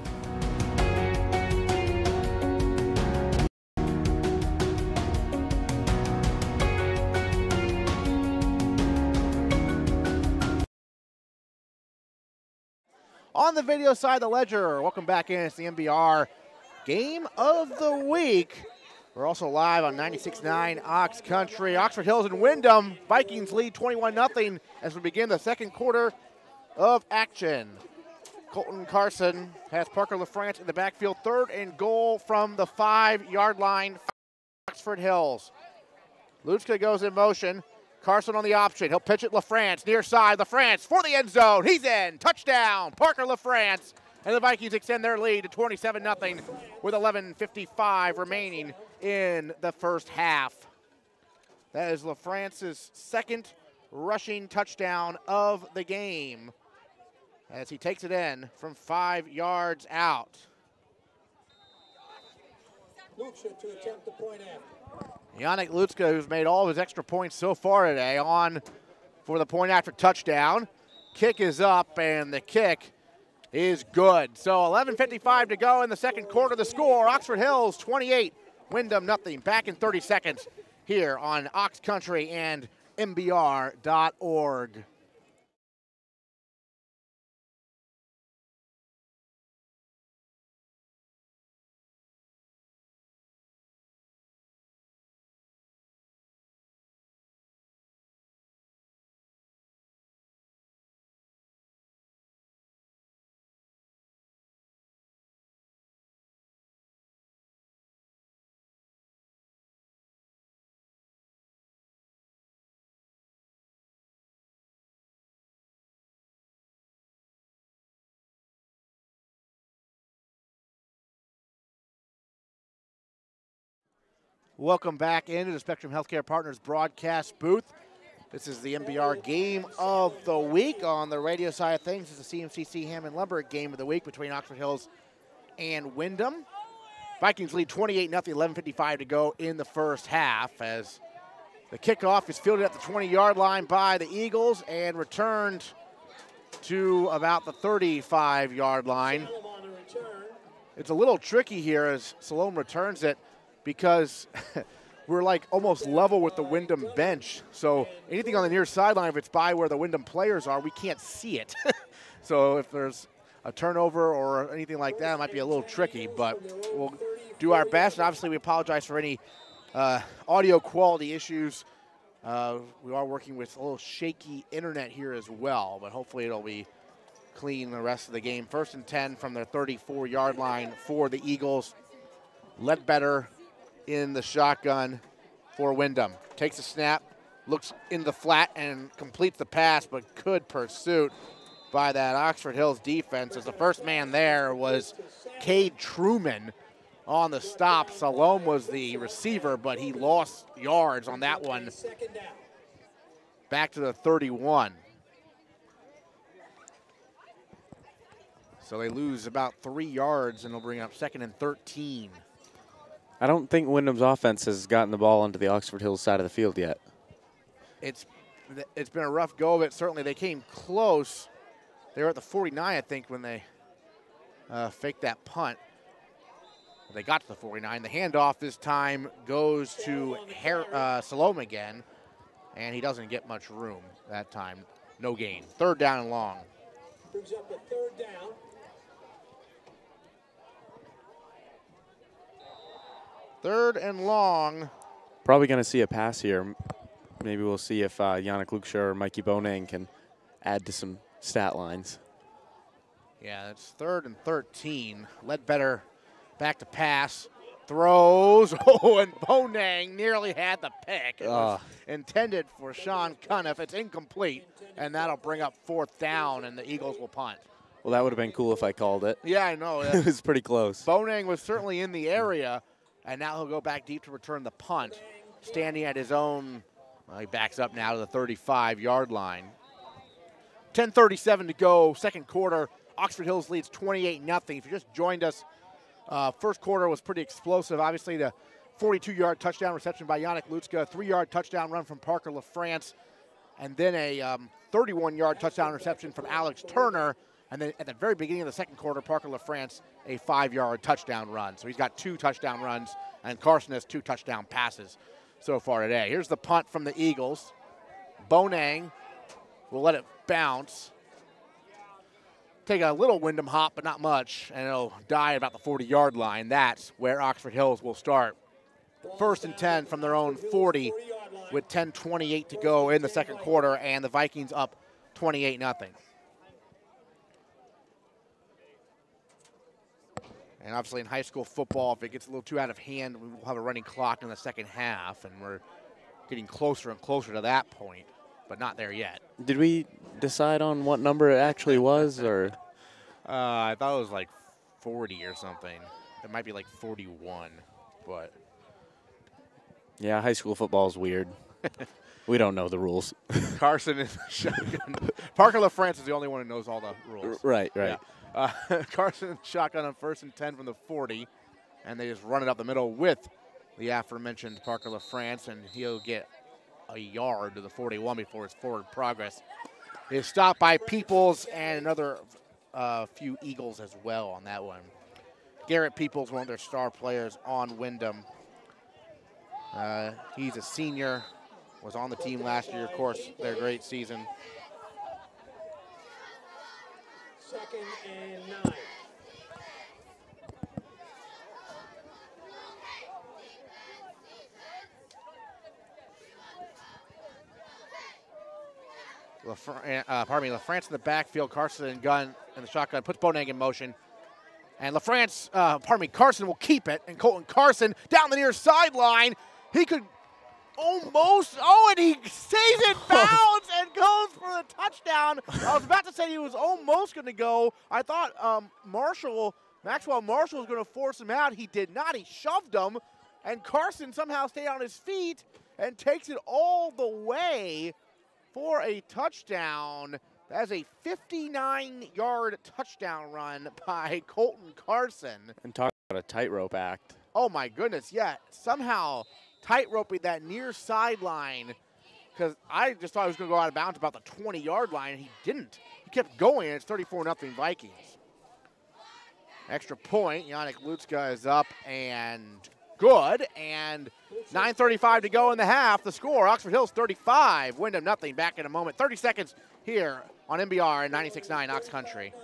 Speaker 1: On the video side of the ledger, welcome back in. It's the MBR Game of the Week. We're also live on 96.9 Ox Country. Oxford Hills and Wyndham. Vikings lead 21-0 as we begin the second quarter of action. Colton Carson has Parker LaFrance in the backfield. Third and goal from the 5-yard line. Oxford Hills. Lutska goes in motion. Carson on the option. He'll pitch it LaFrance, near side. LaFrance for the end zone. He's in. Touchdown. Parker LaFrance. And the Vikings extend their lead to 27-0 with 11:55 remaining in the first half. That is LaFrance's second rushing touchdown of the game as he takes it in from 5 yards out.
Speaker 4: Lutska to attempt the point after.
Speaker 1: Yannick Lutska, who's made all of his extra points so far today, on for the point after touchdown. Kick is up, and the kick is good. So 11:55 to go in the second quarter. The score, Oxford Hills 28, Wyndham 0. Back in 30 seconds here on Ox Country and MBR.org. Welcome back into the Spectrum Healthcare Partners broadcast booth. This is the MBR game of the week. On the radio side of things, it's the CMCC Hammond Lumber game of the week between Oxford Hills and Windham. Vikings lead 28-0, 11:55 to go in the first half, as the kickoff is fielded at the 20-yard line by the Eagles and returned to about the 35-yard line. It's a little tricky here as Salome returns it, because we're like almost level with the Windham bench. So anything on the near sideline, if it's by where the Windham players are, we can't see it. So if there's a turnover or anything like that, it might be a little tricky, but we'll do our best. And obviously we apologize for any audio quality issues. We are working with a little shaky internet here as well, but hopefully it'll be clean the rest of the game. 1st and 10 from their 34-yard line for the Eagles. Ledbetter in the shotgun for Windham. Takes a snap, looks in the flat and completes the pass, but good pursuit by that Oxford Hills defense, as the first man there was Cade Truman on the stop. Salome was the receiver, but he lost yards on that one. Back to the 31. So they lose about 3 yards, and they'll bring up 2nd and 13.
Speaker 2: I don't think Windham's offense has gotten the ball onto the Oxford Hills side of the field yet.
Speaker 1: It's been a rough go of it. Certainly they came close. They were at the 49, I think, when they faked that punt. They got to the 49. The handoff this time goes to Salome again, and he doesn't get much room that time. No gain. 3rd down and long.
Speaker 4: Brings up a 3rd down.
Speaker 1: 3rd and long.
Speaker 2: Probably going to see a pass here. Maybe we'll see if Yannick Luksher or Mikey Bonang can add to some stat lines.
Speaker 1: Yeah, it's 3rd and 13. Ledbetter back to pass. Throws. Oh, and Bonang nearly had the pick. It was intended for Sean Cuniff. It's incomplete, and that'll bring up 4th down, and the Eagles will punt.
Speaker 2: Well, that would have been cool if I called it.
Speaker 1: Yeah, I know.
Speaker 2: It was pretty close.
Speaker 1: Bonang was certainly in the area, and now he'll go back deep to return the punt. Standing at his own, well, he backs up now to the 35-yard line. 10:37 to go, 2nd quarter. Oxford Hills leads 28-0. If you just joined us, first quarter was pretty explosive. Obviously, the 42-yard touchdown reception by Yannick Lutzka, 3-yard touchdown run from Parker LaFrance, and then a 31-yard touchdown reception from Alex Turner. And then at the very beginning of the 2nd quarter, Parker LaFrance, a 5-yard touchdown run. So he's got 2 touchdown runs, and Carson has 2 touchdown passes so far today. Here's the punt from the Eagles. Bonang will let it bounce. Take a little Windham hop, but not much, and it'll die at about the 40-yard line. That's where Oxford Hills will start. 1st and 10 from their own 40 with 10:28 to go in the 2nd quarter, and the Vikings up 28-0. And obviously in high school football, if it gets a little too out of hand, we will have a running clock in the 2nd half, and we're getting closer and closer to that point, but not there yet.
Speaker 2: Did we decide on what number it actually was, or?
Speaker 1: I thought it was like 40 or something. It might be like 41, but.
Speaker 2: Yeah, high school football is weird. We don't know the rules.
Speaker 1: Carson is shotgun. Parker LaFrance is the only one who knows all the rules.
Speaker 2: Right.
Speaker 1: Yeah. Carson shotgun on 1st and 10 from the 40, and they just run it up the middle with the aforementioned Parker LaFrance, and he'll get a yard to the 41 before his forward progress is stopped by Peoples and another few Eagles as well on that one. Garrett Peoples, one of their star players on Windham. He's a senior, was on the team last year, of course, their great season.
Speaker 4: 2nd and 9.
Speaker 1: LaFrance in the backfield, Carson and gun in the shotgun, puts Bonang in motion. And Carson will keep it, and Colton Carson down the near sideline. He could almost, and he stays in bounds and goes for the touchdown. I was about to say he was almost going to go. I thought Maxwell Marshall was going to force him out. He did not. He shoved him, And Carson somehow stayed on his feet and takes it all the way for a touchdown. That's a 59-yard touchdown run by Colton Carson.
Speaker 2: And talk about a tightrope act.
Speaker 1: Oh my goodness, yeah. Somehow tightroping that near sideline, because I just thought he was going to go out of bounds about the 20-yard line, and he didn't. He kept going, and it's 34-0 Vikings. Extra point, Yannick Lutska is up and good, and 9:35 to go in the half. The score, Oxford Hills 35, Wyndham nothing. Back in a moment. 30 seconds here on MBR and 96.9 Ox Country.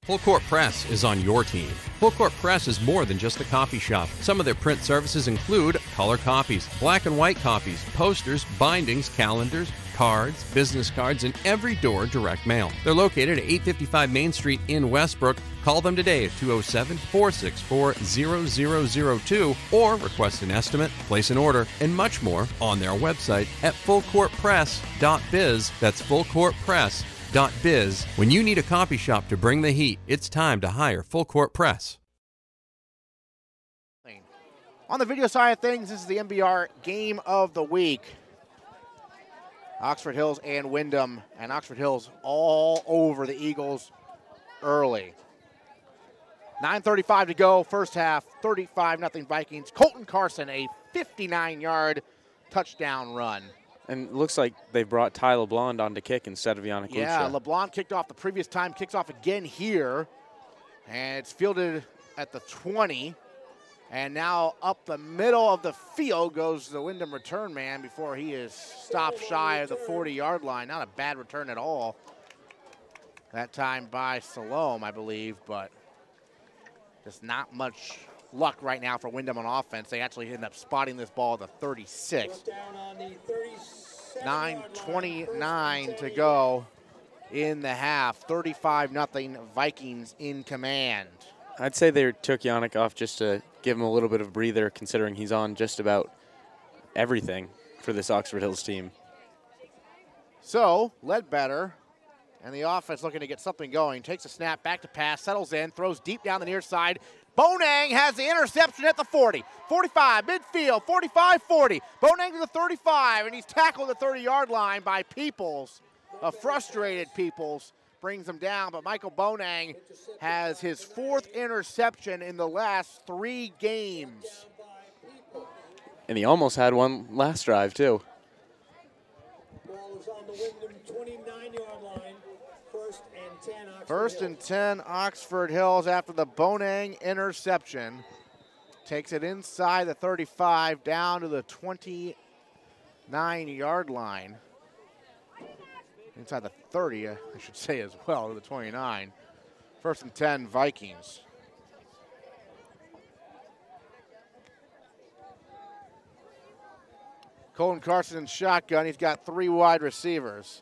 Speaker 3: Full Court Press is on your team. Full Court Press is more than just a coffee shop. Some of their print services include color copies, black and white copies, posters, bindings, calendars, cards, business cards, and every door direct mail. They're located at 855 Main Street in Westbrook. Call them today at 207-464-0002 or request an estimate, place an order, and much more on their website at fullcourtpress.biz. That's fullcourtpress.biz. When you need a copy shop to bring the heat, it's time to hire Full Court Press.
Speaker 1: On the video side of things, this is the MBR Game of the Week. Oxford Hills and Wyndham, and Oxford Hills all over the Eagles early. 9:35 to go, first half, 35-0 Vikings. Colton Carson, a 59-yard touchdown run.
Speaker 2: And it looks like they brought Ty LeBlond on to kick instead of Yannick Lucia.
Speaker 1: Yeah, LeBlond kicked off the previous time, kicks off again here. And it's fielded at the 20. And now up the middle of the field goes the Wyndham return man before he is stopped shy of the 40-yard line. Not a bad return at all. That time by Salome, I believe, but just not much luck right now for Wyndham on offense. They actually end up spotting this ball at the 36. 9:29 to go in the half. 35-0 Vikings in command.
Speaker 2: I'd say they took Yannick off just to give him a little bit of a breather, considering he's on just about everything for this Oxford Hills team.
Speaker 1: So, Ledbetter and the offense looking to get something going. Takes a snap, back to pass, settles in, throws deep down the near side. Bonang has the interception at the 40. 45, midfield, 45-40. Bonang to the 35, and he's tackled at the 30-yard line by Peoples. A frustrated Peoples brings him down, but Michael Bonang has his fourth interception in the last 3 games.
Speaker 2: And he almost had one last drive, too.
Speaker 4: Ball is on the Wyndham 29-yard line.
Speaker 1: First and 10, Oxford Hills after the Bonang interception. Takes it inside the 35, down to the 29-yard line. Inside the 30, I should say as well, to the 29. First and 10, Vikings. Colton Carson in shotgun. He's got 3 wide receivers.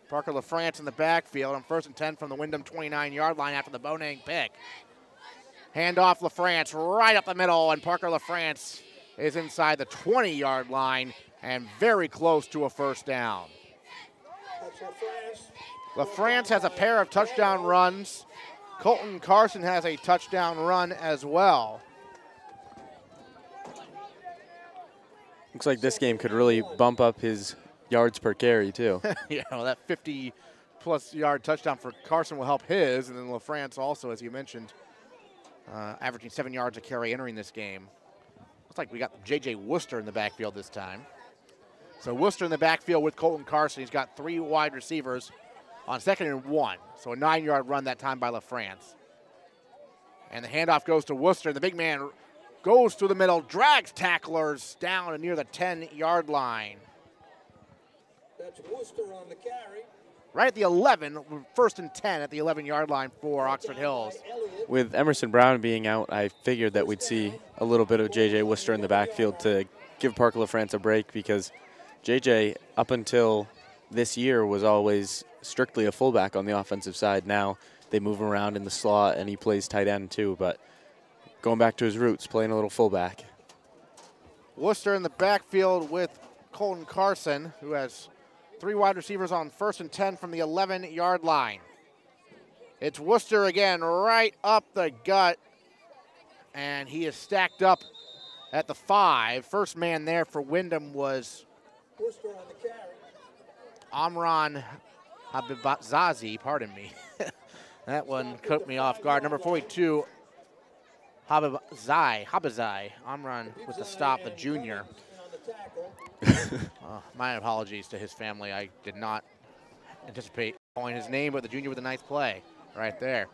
Speaker 1: Parker LaFrance in the backfield on first and 10 from the Wyndham 29-yard line after the Bonang pick. Handoff LaFrance right up the middle, and Parker LaFrance is inside the 20-yard line and very close to a first down. LaFrance has a pair of touchdown runs. Colton Carson has a touchdown run as well.
Speaker 2: Looks like this game could really bump up his yards per carry, too.
Speaker 1: Yeah, well, that 50-plus yard touchdown for Carson will help his, and then LaFrance also, as you mentioned, averaging 7 yards a carry entering this game. Looks like we got J.J. Worcester in the backfield this time. So Worcester in the backfield with Colton Carson. He's got 3 wide receivers on 2nd and 1. So a 9-yard run that time by LaFrance. And the handoff goes to Worcester. The big man goes through the middle, drags tacklers down and near the 10-yard line.
Speaker 4: That's Worcester on the carry.
Speaker 1: Right at the 11, first and 10 at the 11-yard line for Oxford Hills.
Speaker 2: With Emerson Brown being out, I figured that we'd see a little bit of J.J. Worcester in the backfield to give Parker LaFrance a break, because J.J., up until this year, was always strictly a fullback on the offensive side. Now they move him around in the slot, and he plays tight end too, but going back to his roots, playing a little fullback.
Speaker 1: Worcester in the backfield with Colton Carson, who has 3 wide receivers on first and 10 from the 11-yard line. It's Worcester again, right up the gut. And he is stacked up at the 5. First man there for Wyndham was
Speaker 4: Worcester on the carry.
Speaker 1: Amran Habibazazi, pardon me. That one caught me off guard. Number 42, Habazai. Amran with the stop, the junior. My apologies to his family. I did not anticipate calling his name, but the junior with a nice play right there.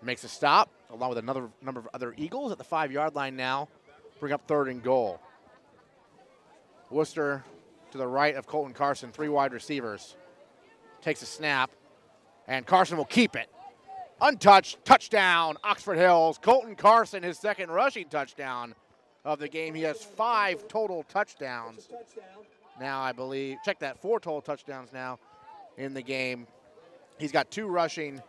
Speaker 1: Makes a stop, along with another number of other Eagles at the 5-yard line now. Bring up 3rd and goal. Worcester to the right of Colton Carson, 3 wide receivers. Takes a snap, and Carson will keep it. Untouched, touchdown, Oxford Hills. Colton Carson, his 2nd rushing touchdown of the game. He has 5 total touchdowns. Now, I believe, check that, 4 total touchdowns now in the game. He's got 2 rushing,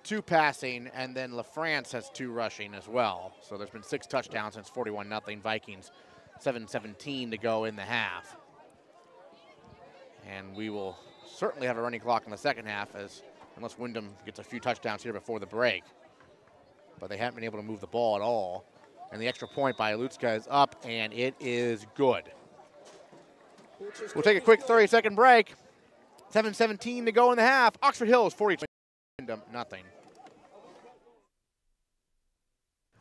Speaker 1: 2 passing, and then LaFrance has 2 rushing as well. So there's been 6 touchdowns since 41-0 Vikings. 7:17 to go in the half. And we will certainly have a running clock in the second half, unless Wyndham gets a few touchdowns here before the break. But they haven't been able to move the ball at all. And the extra point by Lutska is up, and it is good. We'll take a quick 30-second break. 7:17 to go in the half. Oxford Hills 42, Wyndham nothing.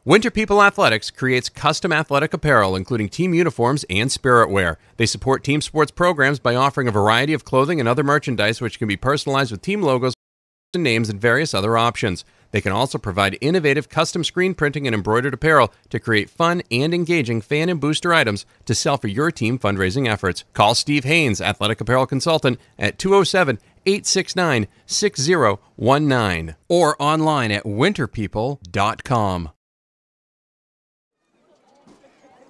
Speaker 3: Winter People Athletics creates custom athletic apparel, including team uniforms and spirit wear. They support team sports programs by offering a variety of clothing and other merchandise which can be personalized with team logos, names, and various other options. They can also provide innovative custom screen printing and embroidered apparel to create fun and engaging fan and booster items to sell for your team fundraising efforts. Call Steve Haynes, Athletic Apparel Consultant, at 207-869-6019 or online at winterpeople.com.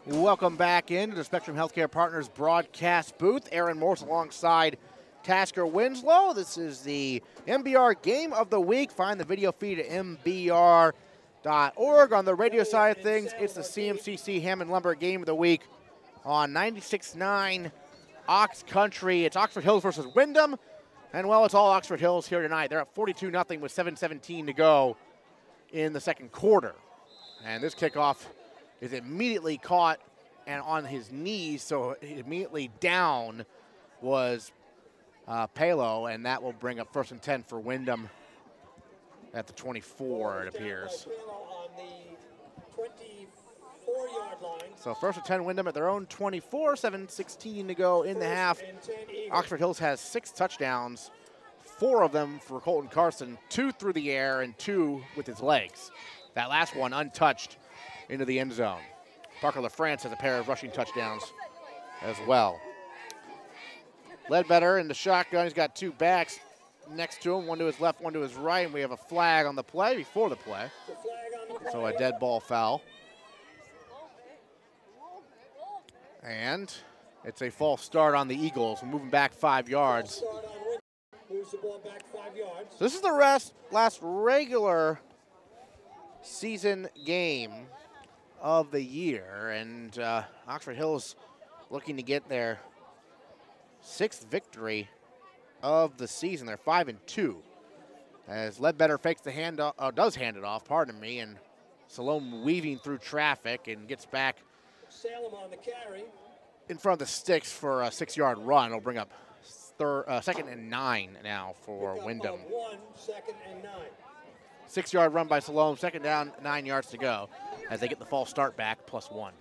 Speaker 1: Welcome back into the Spectrum Healthcare Partners broadcast booth. Aaron Morse alongside Tasker Winslow. This is the MBR Game of the Week. Find the video feed at mbr.org. On the radio side of things, it's the CMCC Hammond Lumber Game of the Week on 96.9 Ox Country. It's Oxford Hills versus Wyndham. And, well, it's all Oxford Hills here tonight. They're up 42-0 with 7:17 to go in the second quarter. And this kickoff is immediately caught and on his knees, so immediately down was Palo, and that will bring up 1st and 10 for Wyndham at the 24, it appears. So 1st and 10 Wyndham at their own 24, 7:16 to go in the half. Oxford Hills has 6 touchdowns, 4 of them for Colton Carson, 2 through the air and 2 with his legs. That last one untouched into the end zone. Parker LaFrance has a pair of rushing touchdowns as well. Ledbetter in the shotgun. He's got 2 backs next to him, one to his left, one to his right, and we have a flag on the play before the play. So a dead ball foul. And it's a false start on the Eagles, moving back 5 yards. So this is the last regular season game of the year, and Oxford Hills looking to get their 6th victory of the season. They're 5-2 as Ledbetter fakes the handoff, does hand it off, pardon me, and Salome weaving through traffic and gets back
Speaker 4: Salem on the carry
Speaker 1: in front of the sticks for a 6-yard run. It'll bring up 2nd and 9 now for Wyndham.
Speaker 4: 2nd and 9.
Speaker 1: 6-yard run by Salome, 2nd down, 9 yards to go as they get the false start back, +1.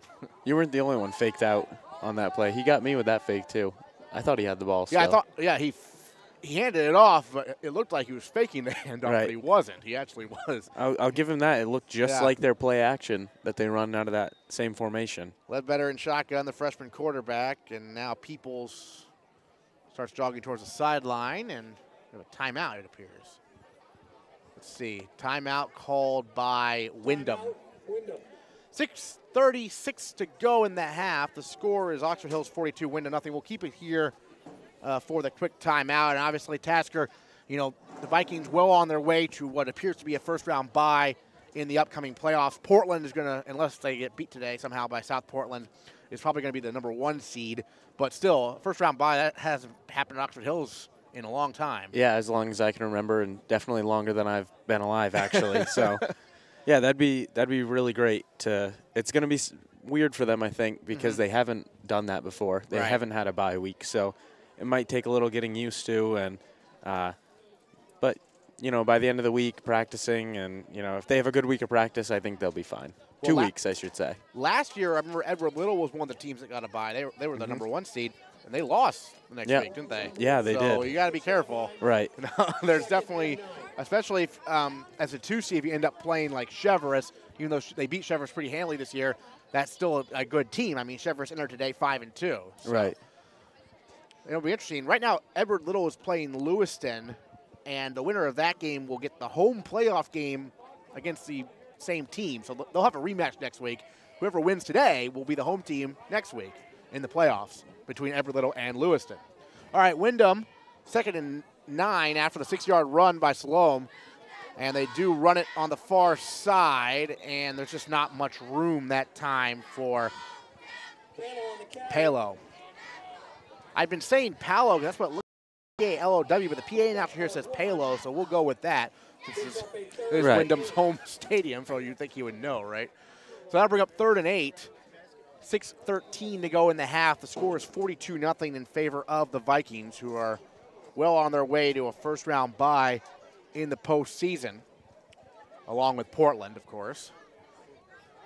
Speaker 2: You weren't the only one faked out on that play. He got me with that fake too. I thought he had the ball.
Speaker 1: Yeah,
Speaker 2: still.
Speaker 1: he handed it off, but it looked like he was faking the handoff,
Speaker 2: Right.
Speaker 1: but he wasn't. He actually was.
Speaker 2: I'll give him that. It looked just like their play action that they run out of that same formation.
Speaker 1: Ledbetter in shotgun, the freshman quarterback, and now Peoples starts jogging towards the sideline, and we have a timeout, it appears. Let's see, timeout called by Wyndham. 6:36 to go in the half. The score is Oxford Hills 42, Wyndham nothing. We'll keep it here for the quick timeout. And obviously, Tasker, the Vikings well on their way to what appears to be a first-round bye in the upcoming playoffs. Portland is going to, unless they get beat today somehow by South Portland, is probably going to be the #1 seed. But still, first-round bye, that hasn't happened at Oxford Hills in a long time.
Speaker 2: Yeah, as long as I can remember, and definitely longer than I've been alive, actually. So, yeah, that'd be really great. It's going to be weird for them, I think, because they haven't done that before. They haven't had a bye week, so it might take a little getting used to. And but by the end of the week, practicing, and if they have a good week of practice, I think they'll be fine. Well, 2 weeks, I should say.
Speaker 1: Last year, I remember Edward Little was one of the teams that got a bye. They were the number 1 seed, and they lost the next week, didn't they?
Speaker 2: Yeah, they did.
Speaker 1: So you got to be careful.
Speaker 2: Right.
Speaker 1: There's definitely, especially as a 2 seed, if you end up playing like Cheverus, even though they beat Cheverus pretty handily this year, that's still a good team. I mean, Cheverus entered today 5-2. So
Speaker 2: right.
Speaker 1: It'll be interesting. Right now, Edward Little is playing Lewiston, and the winner of that game will get the home playoff game against the same team. So they'll have a rematch next week. Whoever wins today will be the home team next week in the playoffs between Edward Little and Lewiston. All right, Windham, 2nd and 9 after the 6-yard run by Salome. And they do run it on the far side, and there's just not much room that time for Palo. I've been saying Palo, that's what it looks like, P-A-L-O-W, but the PA announcer here says Palo, so we'll go with that. This is Windham's home stadium, so you'd think he would know, right? So that'll bring up 3rd and 8. 6:13 to go in the half. The score is 42-0 in favor of the Vikings, who are well on their way to a first-round bye in the postseason, along with Portland, of course.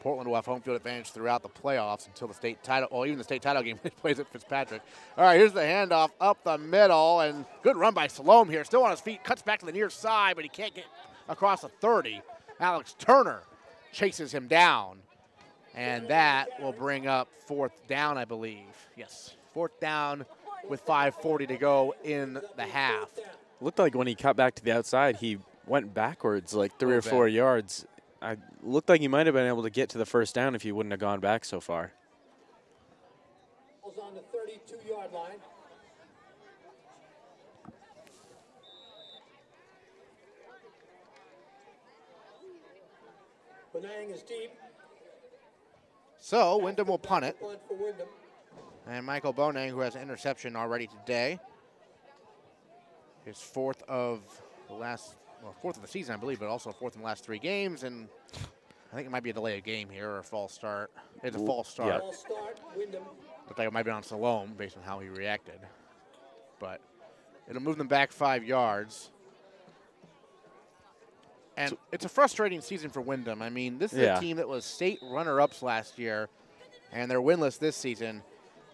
Speaker 1: Portland will have home field advantage throughout the playoffs until the state title, well, even the state title game plays at Fitzpatrick. All right, here's the handoff up the middle, and good run by Salome here. Still on his feet, cuts back to the near side, but he can't get across the 30. Alex Turner chases him down, and that will bring up 4th down, I believe. Yes, 4th down with 5:40 to go in the half.
Speaker 2: Looked like when he cut back to the outside, he went backwards like 3 or 4 yards. I looked like he might have been able to get to the first down if he wouldn't have gone back so far.
Speaker 4: On the 32-yard line. Benang is deep.
Speaker 1: So Windham will punt it. And Michael Bonang, who has an interception already today, his 4th of the season, I believe, but also 4th in the last 3 games. And I think it might be a delay of game here or a false start. It's a false start. Looked like it might be on Salome based on how he reacted. But it'll move them back 5 yards. And it's a frustrating season for Windham. I mean, this is a team that was state runner-ups last year, and they're winless this season.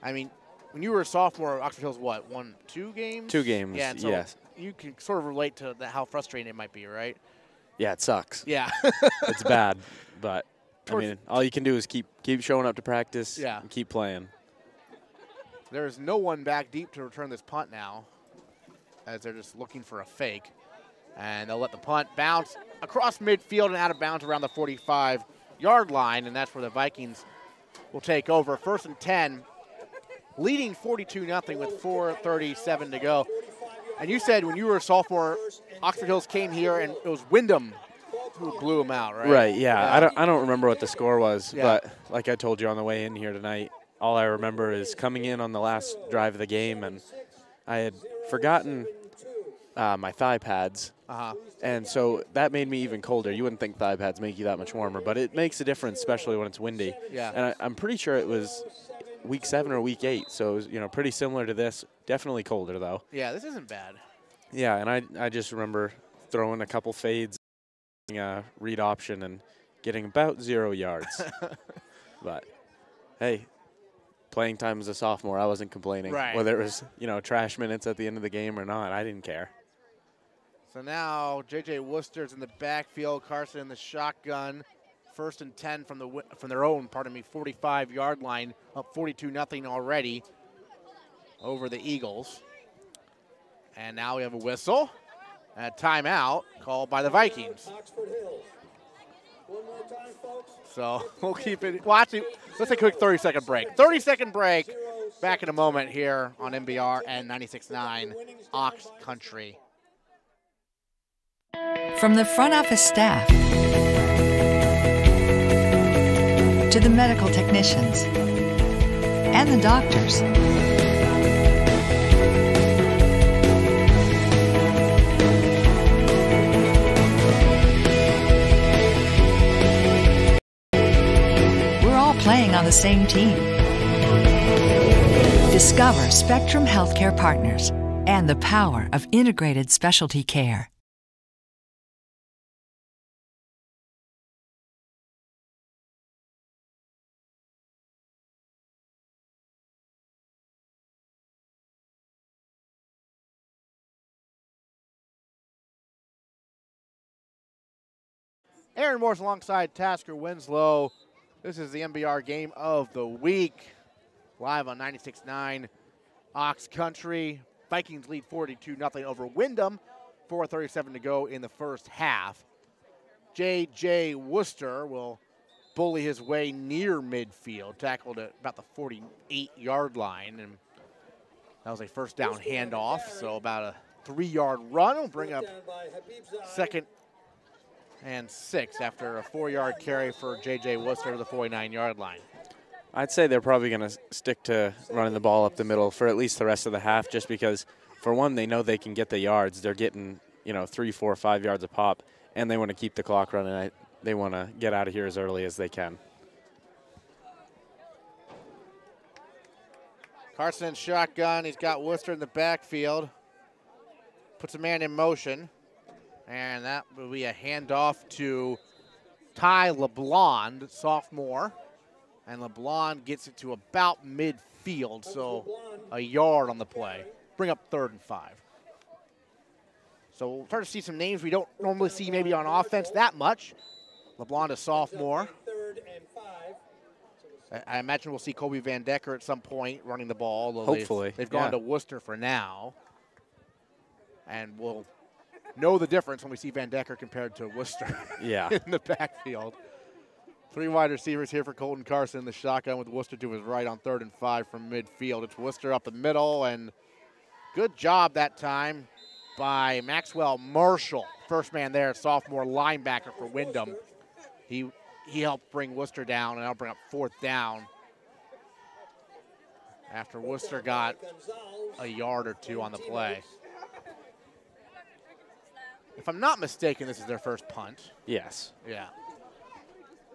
Speaker 1: I mean, when you were a sophomore, Oxford Hills, what, won 2 games?
Speaker 2: 2 games,
Speaker 1: yeah, so
Speaker 2: yes.
Speaker 1: You can sort of relate to how frustrating it might be, right?
Speaker 2: Yeah, it sucks.
Speaker 1: Yeah.
Speaker 2: It's bad, but, I mean, all you can do is keep showing up to practice and keep playing.
Speaker 1: There is no one back deep to return this punt now, as they're just looking for a fake. And they'll let the punt bounce across midfield and out of bounds around the 45-yard line, and that's where the Vikings will take over. 1st and 10, leading 42-0 with 4:37 to go. And you said when you were a sophomore, Oxford Hills came here and it was Windham who blew them out, right?
Speaker 2: Right, yeah. I don't remember what the score was, but like I told you on the way in here tonight, all I remember is coming in on the last drive of the game, and I had forgotten my thigh pads. And so that made me even colder. You wouldn't think thigh pads make you that much warmer, but it makes a difference, especially when it's windy.
Speaker 1: Yeah.
Speaker 2: And I'm pretty sure it was week 7 or week 8, so it was, pretty similar to this. Definitely colder, though.
Speaker 1: Yeah, this isn't bad.
Speaker 2: Yeah, and I just remember throwing a couple fades, read option, and getting about 0 yards. But, hey, playing time as a sophomore, I wasn't complaining.
Speaker 1: Right.
Speaker 2: Whether it was, trash minutes at the end of the game or not, I didn't care.
Speaker 1: So now J.J. Worcester's in the backfield, Carson in the shotgun. 1st and 10 from their own, 45-yard line, up 42-0 already over the Eagles. And now we have a whistle, and a timeout called by the Vikings. So we'll keep it. Well, actually, let's take a quick 30-second break. 30-second break. Back in a moment here on MBR and 96.9 Ox Country.
Speaker 6: From the front office staff to the medical technicians and the doctors, playing on the same team. Discover Spectrum Healthcare Partners and the power of integrated specialty care.
Speaker 1: Aaron Morse alongside Tasker Winslow. This is the MBR game of the week. Live on 96.9 Ox Country. Vikings lead 42-0 over Windham. 4:37 to go in the first half. J.J. Worcester will bully his way near midfield. Tackled at about the 48-yard line. And that was a first down handoff. So about a 3-yard run will bring up second and 6 after a 4-yard carry for J.J. Worcester to the 49-yard line.
Speaker 2: I'd say they're probably going to stick to running the ball up the middle for at least the rest of the half, just because, for one, they know they can get the yards. They're getting, 3, 4, 5 yards a pop, and they want to keep the clock running. They want to get out of here as early as they can.
Speaker 1: Carson shotgun. He's got Worcester in the backfield. Puts a man in motion. And that will be a handoff to Ty LeBlond, sophomore. And LeBlond gets it to about midfield, so a yard on the play. Bring up 3rd and 5. So we'll start to see some names we don't normally see maybe on offense that much. LeBlond, a sophomore. I imagine we'll see Kobe Van Decker at some point running the ball.
Speaker 2: Hopefully.
Speaker 1: They've gone to Worcester for now. And we'll know the difference when we see Van Decker compared to Worcester in the backfield. 3 wide receivers here for Colton Carson. The shotgun with Worcester to his right on 3rd and 5 from midfield. It's Worcester up the middle, and good job that time by Maxwell Marshall. First man there, sophomore linebacker for Windham. He helped bring Worcester down, and that'll bring up 4th down after Worcester got a yard or 2 on the play. If I'm not mistaken, this is their first punt.
Speaker 2: Yes.
Speaker 1: Yeah.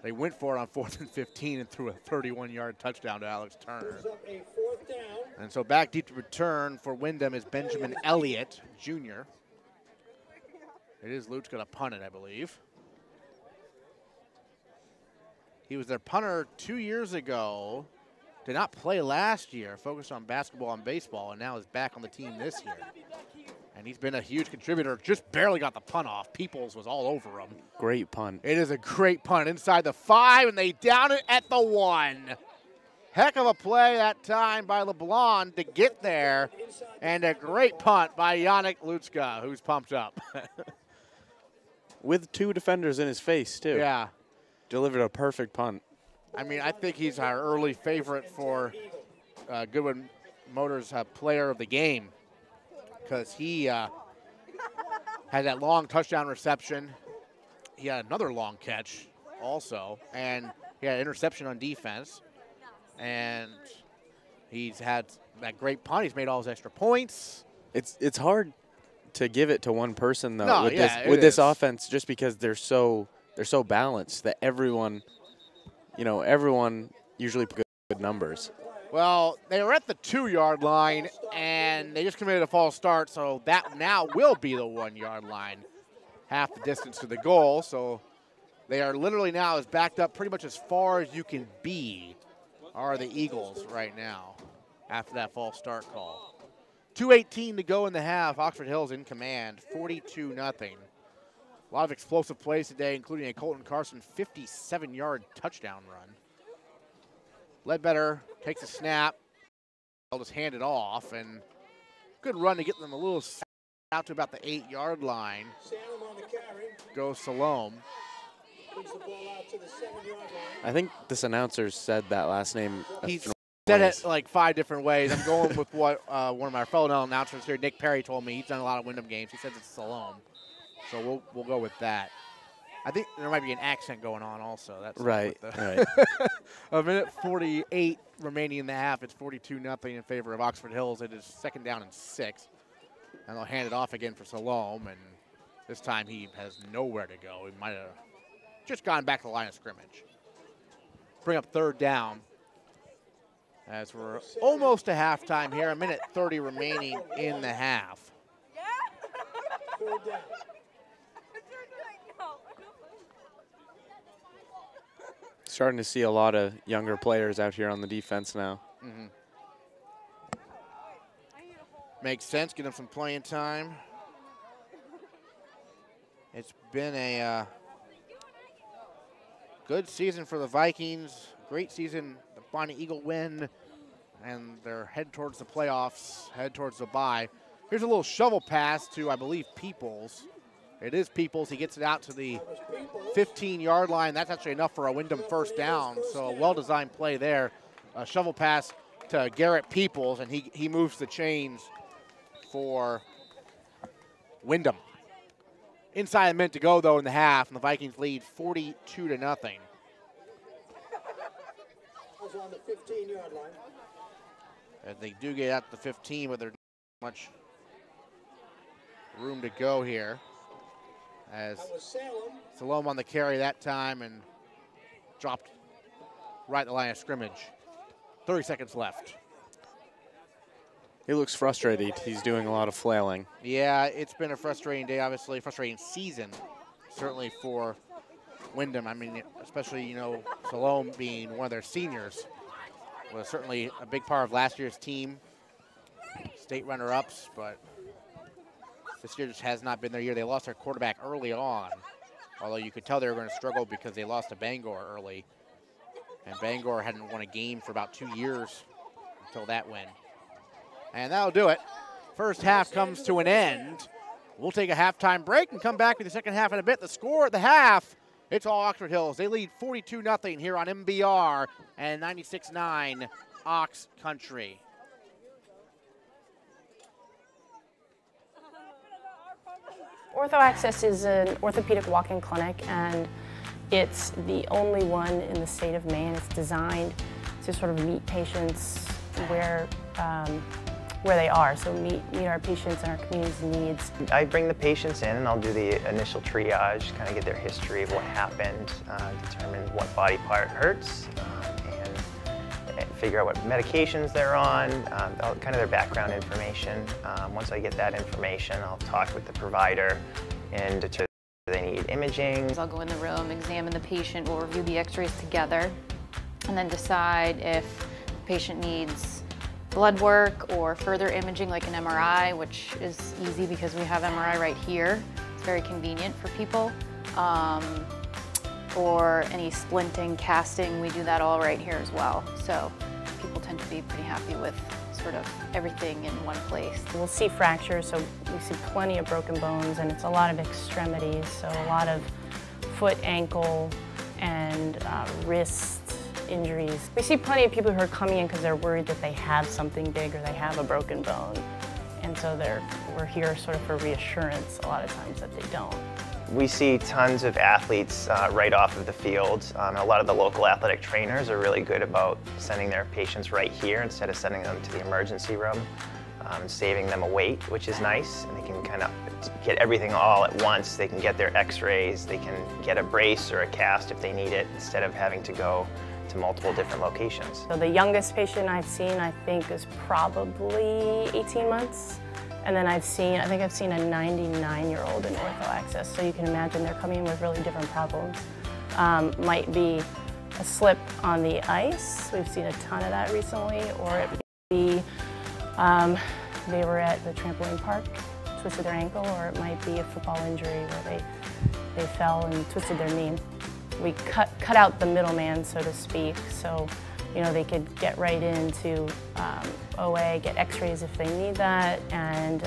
Speaker 1: They went for it on 4th and 15 and threw a 31-yard touchdown to Alex Turner. And so back deep to return for Windham is Benjamin Elliott, Jr. It is Lute's going to punt it, I believe. He was their punter 2 years ago. Did not play last year, focused on basketball and baseball, and now is back on the team this year. And he's been a huge contributor. Just barely got the punt off. Peoples was all over him.
Speaker 2: Great punt.
Speaker 1: It is a great punt inside the 5, and they down it at the 1. Heck of a play that time by LeBlond to get there. And a great punt by Yannick Lutska, who's pumped up.
Speaker 2: With 2 defenders in his face, too.
Speaker 1: Yeah.
Speaker 2: Delivered a perfect punt.
Speaker 1: I mean, I think he's our early favorite for Goodwin Motors player of the game, because he had that long touchdown reception. He had another long catch also, and he had an interception on defense. And he's had that great punt. He's made all his extra points.
Speaker 2: It's hard to give it to one person, though,
Speaker 1: No,
Speaker 2: with this offense, just because they're so balanced that everyone usually put good numbers.
Speaker 1: Well, they were at the 2-yard line, and they just committed a false start, so that now will be the 1-yard line, half the distance to the goal. So they are literally now as backed up pretty much as far as you can be are the Eagles right now after that false start call. 2:18 to go in the half. Oxford Hills in command, 42-0. A lot of explosive plays today, including a Colton Carson 57-yard touchdown run. Ledbetter takes a snap. They'll just hand it off, and good run to get them a little out to about the 8-yard line. Goes Salome.
Speaker 2: I think this announcer said that last name.
Speaker 1: He said it like 5 different ways. I'm going with what one of my fellow announcers here, Nick Perry, told me. He's done a lot of Windham games. He says it's Salome. So we'll go with that. I think there might be an accent going on also. That's
Speaker 2: right.
Speaker 1: A minute 48 remaining in the half. It's 42-0 in favor of Oxford Hills. It is 2nd down and 6. And they'll hand it off again for Salome. And this time he has nowhere to go. He might have just gone back to the line of scrimmage. bring up 3rd down. As we're almost to halftime here, 1:30 remaining in the half.
Speaker 2: Starting to see a lot of younger players out here on the defense now.
Speaker 1: Mm-hmm. Makes sense, get them some playing time. It's been a good season for the Vikings. Great season, the Bonnie Eagle win, and they're heading towards the playoffs, head towards the bye. Here's a little shovel pass to, I believe, Peoples. It is Peoples. He gets it out to the 15-yard line. That's actually enough for a Wyndham 1st down, so a well-designed play there. A shovel pass to Garrett Peoples, and he moves the chains for Wyndham. Inside a minute to go, though, in the half, and the Vikings lead 42-0.
Speaker 4: On the 15-yard line.
Speaker 1: And they do get out to the 15, but there's not much room to go here. As Salome on the carry that time and dropped right at the line of scrimmage. 30 seconds left.
Speaker 2: He looks frustrated. He's doing a lot of flailing.
Speaker 1: Yeah, it's been a frustrating day, obviously, frustrating season, certainly for Wyndham. I mean, especially, you know, Salome being one of their seniors was certainly a big part of last year's team. State runner-ups, but this year just has not been their year. They lost their quarterback early on, although you could tell they were going to struggle because they lost to Bangor early. And Bangor hadn't won a game for about 2 years until that win. And that'll do it. First half comes to an end. We'll take a halftime break and come back with the second half in a bit. The score at the half, it's all Oxford Hills. They lead 42-0 here on MBR and 96.9 Ox Country.
Speaker 15: Ortho Access is an orthopedic walk-in clinic, and it's the only one in the state of Maine. It's designed to sort of meet patients where they are, so meet our patients and our community's needs.
Speaker 9: I bring the patients in and I'll do the initial triage, kind of get their history of what happened, determine what body part hurts, and figure out what medications they're on, kind of their background information. Once I get that information, I'll talk with the provider and determine if they need imaging.
Speaker 17: I'll go in the room, examine the patient, we'll review the x-rays together, and then decide if the patient needs blood work or further imaging like an MRI, which is easy because we have MRI right here. It's very convenient for people. Or any splinting, casting, we do that all right here as well. So people tend to be pretty happy with sort of everything in one place.
Speaker 15: We'll see fractures, so we see plenty of broken bones, and it's a lot of extremities, so a lot of foot, ankle, and wrist injuries. We see plenty of people who are coming in because they're worried that they have something big or they have a broken bone. And so we're here sort of for reassurance a lot of times that they don't.
Speaker 9: We see tons of athletes right off of the field. A lot of the local athletic trainers are really good about sending their patients right here instead of sending them to the emergency room, saving them a wait, which is nice. And they can kind of get everything all at once. They can get their x-rays, they can get a brace or a cast if they need it, instead of having to go to multiple different locations.
Speaker 15: So the youngest patient I've seen, I think, is probably 18 months. And then I think I've seen a 99-year-old in Ortho Access. So you can imagine they're coming in with really different problems. Might be a slip on the ice. We've seen a ton of that recently. Or it might be they were at the trampoline park, twisted their ankle, or it might be a football injury where they fell and twisted their knee. We cut out the middleman, so to speak, so they could get right into OA, get x-rays if they need that, and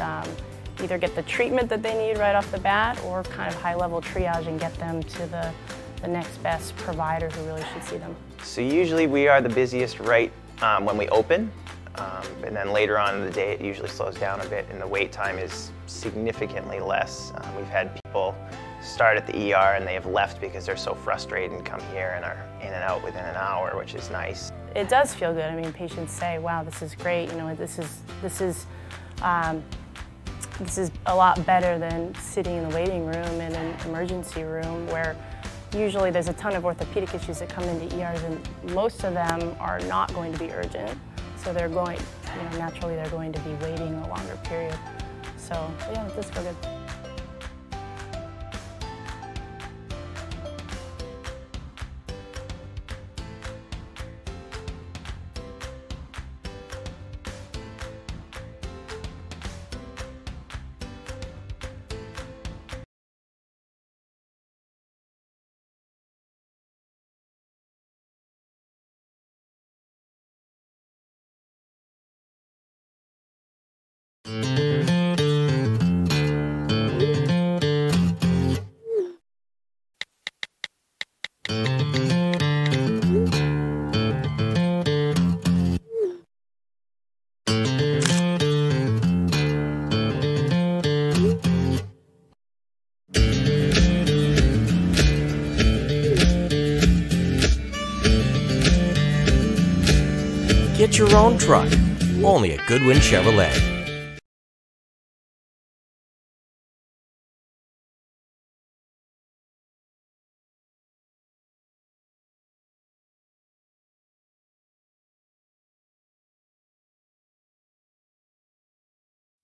Speaker 15: either get the treatment that they need right off the bat or kind of high-level triage and get them to the next best provider who really should see them.
Speaker 9: So usually we are the busiest right when we open, and then later on in the day it usually slows down a bit and the wait time is significantly less. We've had people start at the ER and they have left because they're so frustrated and come here and are in and out within an hour, which is nice.
Speaker 15: It does feel good. I mean, patients say, wow, this is great. This is a lot better than sitting in the waiting room in an emergency room where Usually there's a ton of orthopedic issues that come into ERs, and most of them are not going to be urgent. So they're going, naturally they're going to be waiting a longer period. So yeah, it does feel good.
Speaker 18: Get your own truck, only at Goodwin Chevrolet.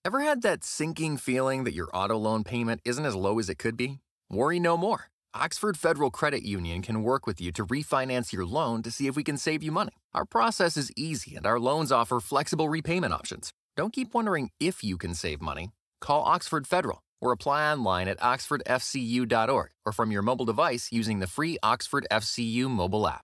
Speaker 19: Ever had that sinking feeling that your auto loan payment isn't as low as it could be? Worry no more. Oxford Federal Credit Union can work with you to refinance your loan to see if we can save you money. Our process is easy and our loans offer flexible repayment options. Don't keep wondering if you can save money. Call Oxford Federal or apply online at oxfordfcu.org or from your mobile device using the free Oxford FCU mobile app.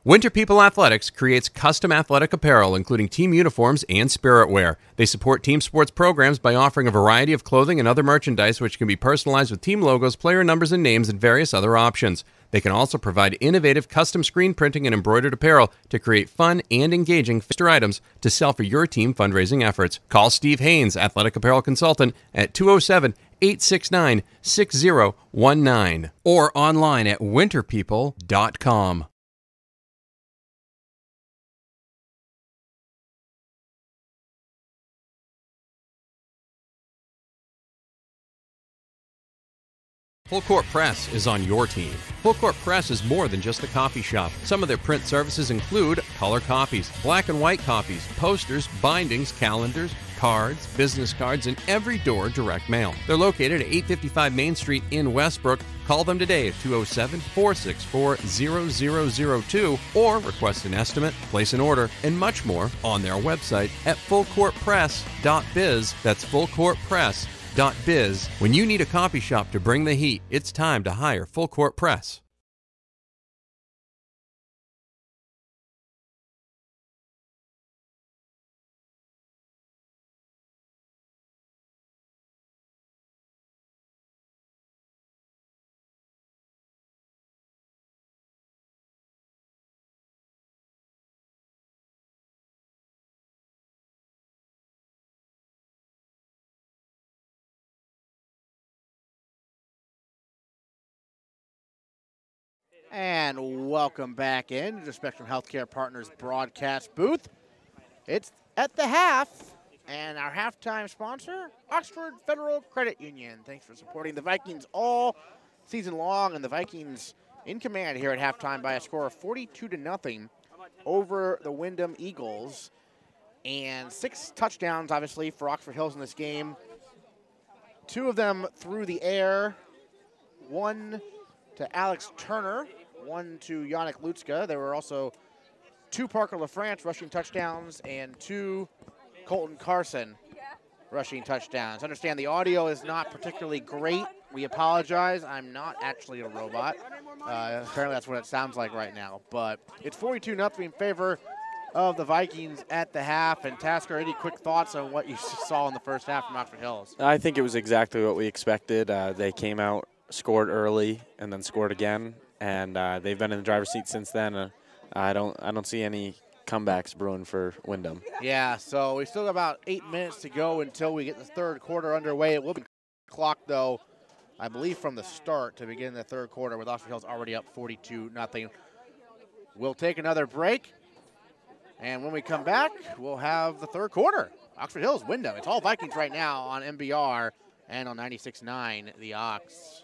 Speaker 3: Winter People Athletics creates custom athletic apparel, including team uniforms and spirit wear. They support team sports programs by offering a variety of clothing and other merchandise which can be personalized with team logos, player numbers and names, and various other options. They can also provide innovative custom screen printing and embroidered apparel to create fun and engaging fixture items to sell for your team fundraising efforts. Call Steve Haynes, Athletic Apparel Consultant, at 207-869-6019 or online at winterpeople.com. Full Court Press is on your team. Full Court Press is more than just a coffee shop. Some of their print services include color copies, black and white copies, posters, bindings, calendars, cards, business cards, and every door direct mail. They're located at 855 Main Street in Westbrook. Call them today at 207-464-0002 or request an estimate, place an order, and much more on their website at fullcourtpress.biz. That's fullcourtpress.biz. When you need a coffee shop to bring the heat, it's time to hire Full Court Press.
Speaker 1: And welcome back in to the Spectrum Healthcare Partners broadcast booth. It's at the half, and our halftime sponsor, Oxford Federal Credit Union. Thanks for supporting the Vikings all season long, and the Vikings in command here at halftime by a score of 42-0 over the Wyndham Eagles. And 6 touchdowns, obviously, for Oxford Hills in this game. 2 of them through the air. 1 to Alex Turner, 1 to Yannick Lutska. There were also 2 Parker LaFrance rushing touchdowns and 2 Colton Carson rushing touchdowns. Understand the audio is not particularly great. We apologize. I'm not actually a robot. Apparently that's what it sounds like right now. But it's 42-0 in favor of the Vikings at the half. And Tasker, any quick thoughts on what you saw in the first half from Oxford Hills?
Speaker 2: I think it was exactly what we expected. They came out, scored early, and then scored again, and they've been in the driver's seat since then. I don't see any comebacks brewing for Wyndham.
Speaker 1: Yeah, so we still got about 8 minutes to go until we get the third quarter underway. It will be clocked, though, I believe, from the start to begin the third quarter with Oxford Hills already up 42-0. We'll take another break, and when we come back, we'll have the third quarter Oxford Hills, Wyndham. It's all Vikings right now on MBR and on 96.9, the Ox.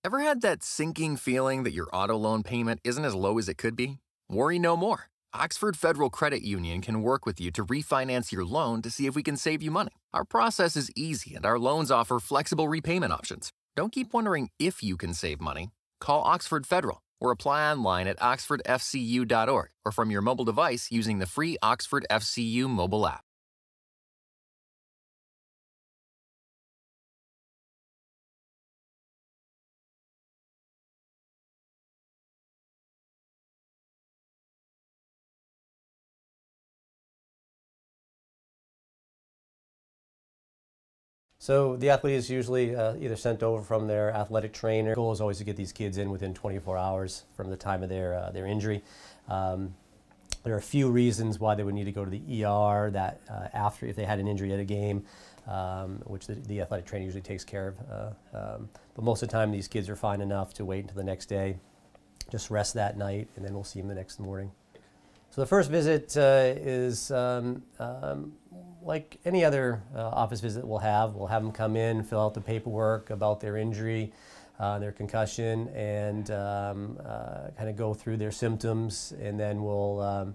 Speaker 19: Ever had that sinking feeling that your auto loan payment isn't as low as it could be? Worry no more. Oxford Federal Credit Union can work with you to refinance your loan to see if we can save you money. Our process is easy and our loans offer flexible repayment options. Don't keep wondering if you can save money. Call Oxford Federal or apply online at oxfordfcu.org or from your mobile device using the free Oxford FCU mobile app.
Speaker 7: So the athlete is usually either sent over from their athletic trainer. The goal is always to get these kids in within 24 hours from the time of their injury. There are a few reasons why they would need to go to the ER that after, if they had an injury at a game, which the athletic trainer usually takes care of. But most of the time these kids are fine enough to wait until the next day, just rest that night, and then we'll see them the next morning. So the first visit is like any other office visit we'll have them come in, fill out the paperwork about their injury, their concussion, and kind of go through their symptoms, and then we'll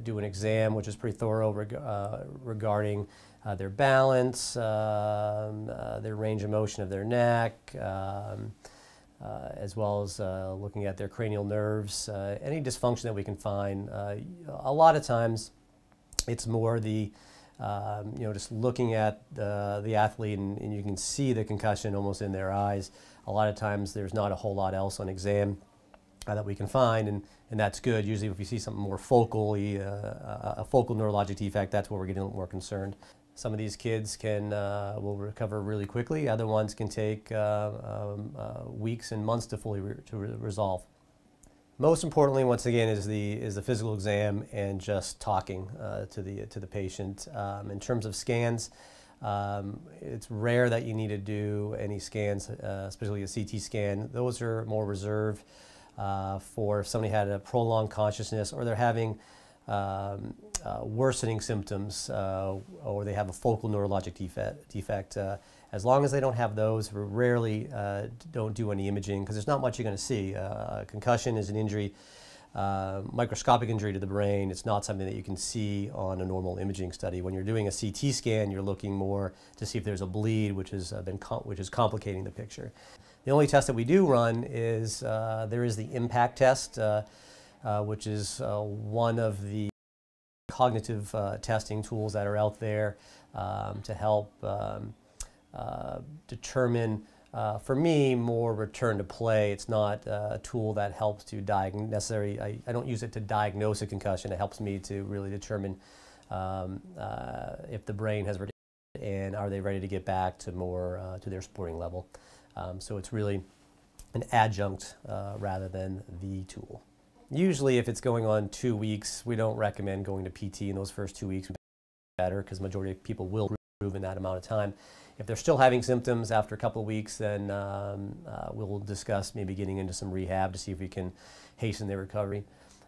Speaker 7: do an exam, which is pretty thorough regarding their balance, their range of motion of their neck, as well as looking at their cranial nerves, any dysfunction that we can find. A lot of times it's more the, just looking at the athlete and you can see the concussion almost in their eyes. A lot of times there's not a whole lot else on exam that we can find, and that's good. Usually if we see something more focally, a focal neurologic defect, that's where we're getting a little more concerned. Some of these kids will recover really quickly. Other ones can take weeks and months to fully resolve. Most importantly, once again, is the physical exam and just talking to the patient. In terms of scans, it's rare that you need to do any scans, especially a CT scan. Those are more reserved for if somebody had a prolonged consciousness or they're having worsening symptoms, or they have a focal neurologic defect. As long as they don't have those, we rarely don't do any imaging because there's not much you're going to see. Concussion is an injury, microscopic injury to the brain. It's not something that you can see on a normal imaging study. When you're doing a CT scan, you're looking more to see if there's a bleed, which is complicating the picture. The only test that we do run is there is the impact test, which is one of the cognitive testing tools that are out there to help determine, for me, more return to play. It's not a tool that helps to necessarily, I don't use it to diagnose a concussion. It helps me to really determine if the brain has and are they ready to get back to more to their sporting level. So it's really an adjunct rather than the tool. Usually if it's going on 2 weeks, we don't recommend going to PT in those first 2 weeks. Better, because the majority of people will improve in that amount of time. If they're still having symptoms after a couple of weeks, then we'll discuss maybe getting into some rehab to see if we can hasten their recovery.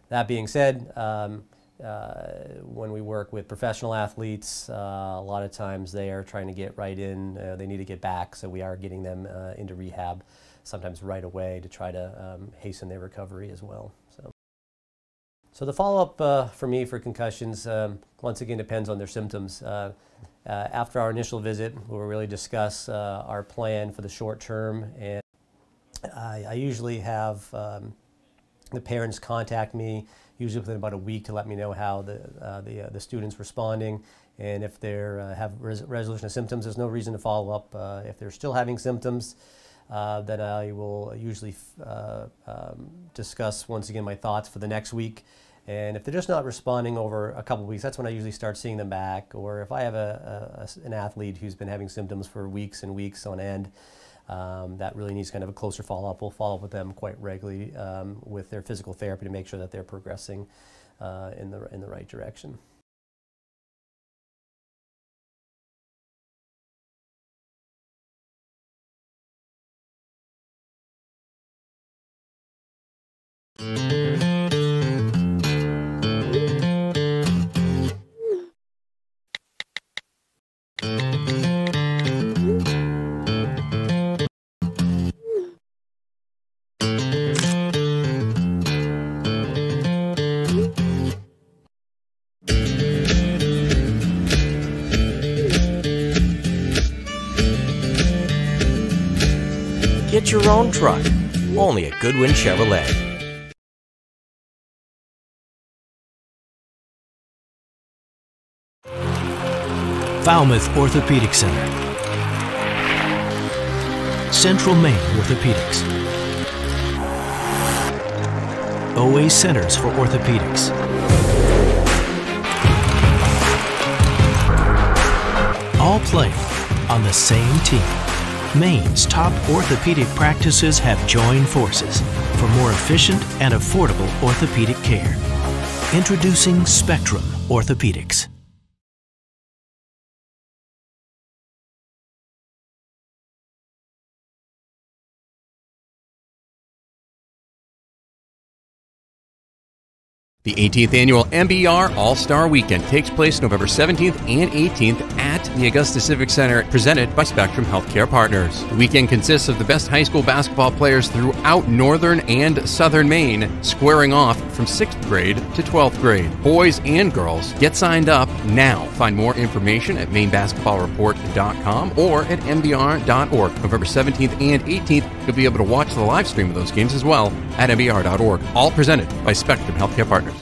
Speaker 7: That being said, when we work with professional athletes, a lot of times they are trying to get right in, they need to get back, so we are getting them into rehab, sometimes right away, to try to hasten their recovery as well. So the follow-up for me for concussions, once again, depends on their symptoms. After our initial visit, we'll really discuss our plan for the short term, and I usually have the parents contact me, usually within about a week, to let me know how the student's responding, and if they have resolution of symptoms, there's no reason to follow up. If they're still having symptoms, then I will usually discuss once again my thoughts for the next week. And if they're just not responding over a couple of weeks, that's when I usually start seeing them back. Or if I have an athlete who's been having symptoms for weeks and weeks on end, that really needs kind of a closer follow-up. We'll follow up with them quite regularly with their physical therapy to make sure that they're progressing in the right direction.
Speaker 18: Get your own truck, only at Goodwin Chevrolet.
Speaker 20: Falmouth Orthopedic Center. Central Maine Orthopedics. OA Centers for Orthopedics. All playing on the same team. Maine's top orthopedic practices have joined forces for more efficient and affordable orthopedic care. Introducing Spectrum Orthopedics.
Speaker 3: The 18th annual MBR All-Star Weekend takes place November 17th and 18th at the Augusta Civic Center, presented by Spectrum Healthcare Partners. The weekend consists of the best high school basketball players throughout northern and southern Maine, squaring off from 6th grade to 12th grade. Boys and girls, get signed up now. Find more information at mainebasketballreport.com or at mbr.org. November 17th and 18th, you'll be able to watch the live stream of those games as well at mbr.org. All presented by Spectrum Healthcare Partners.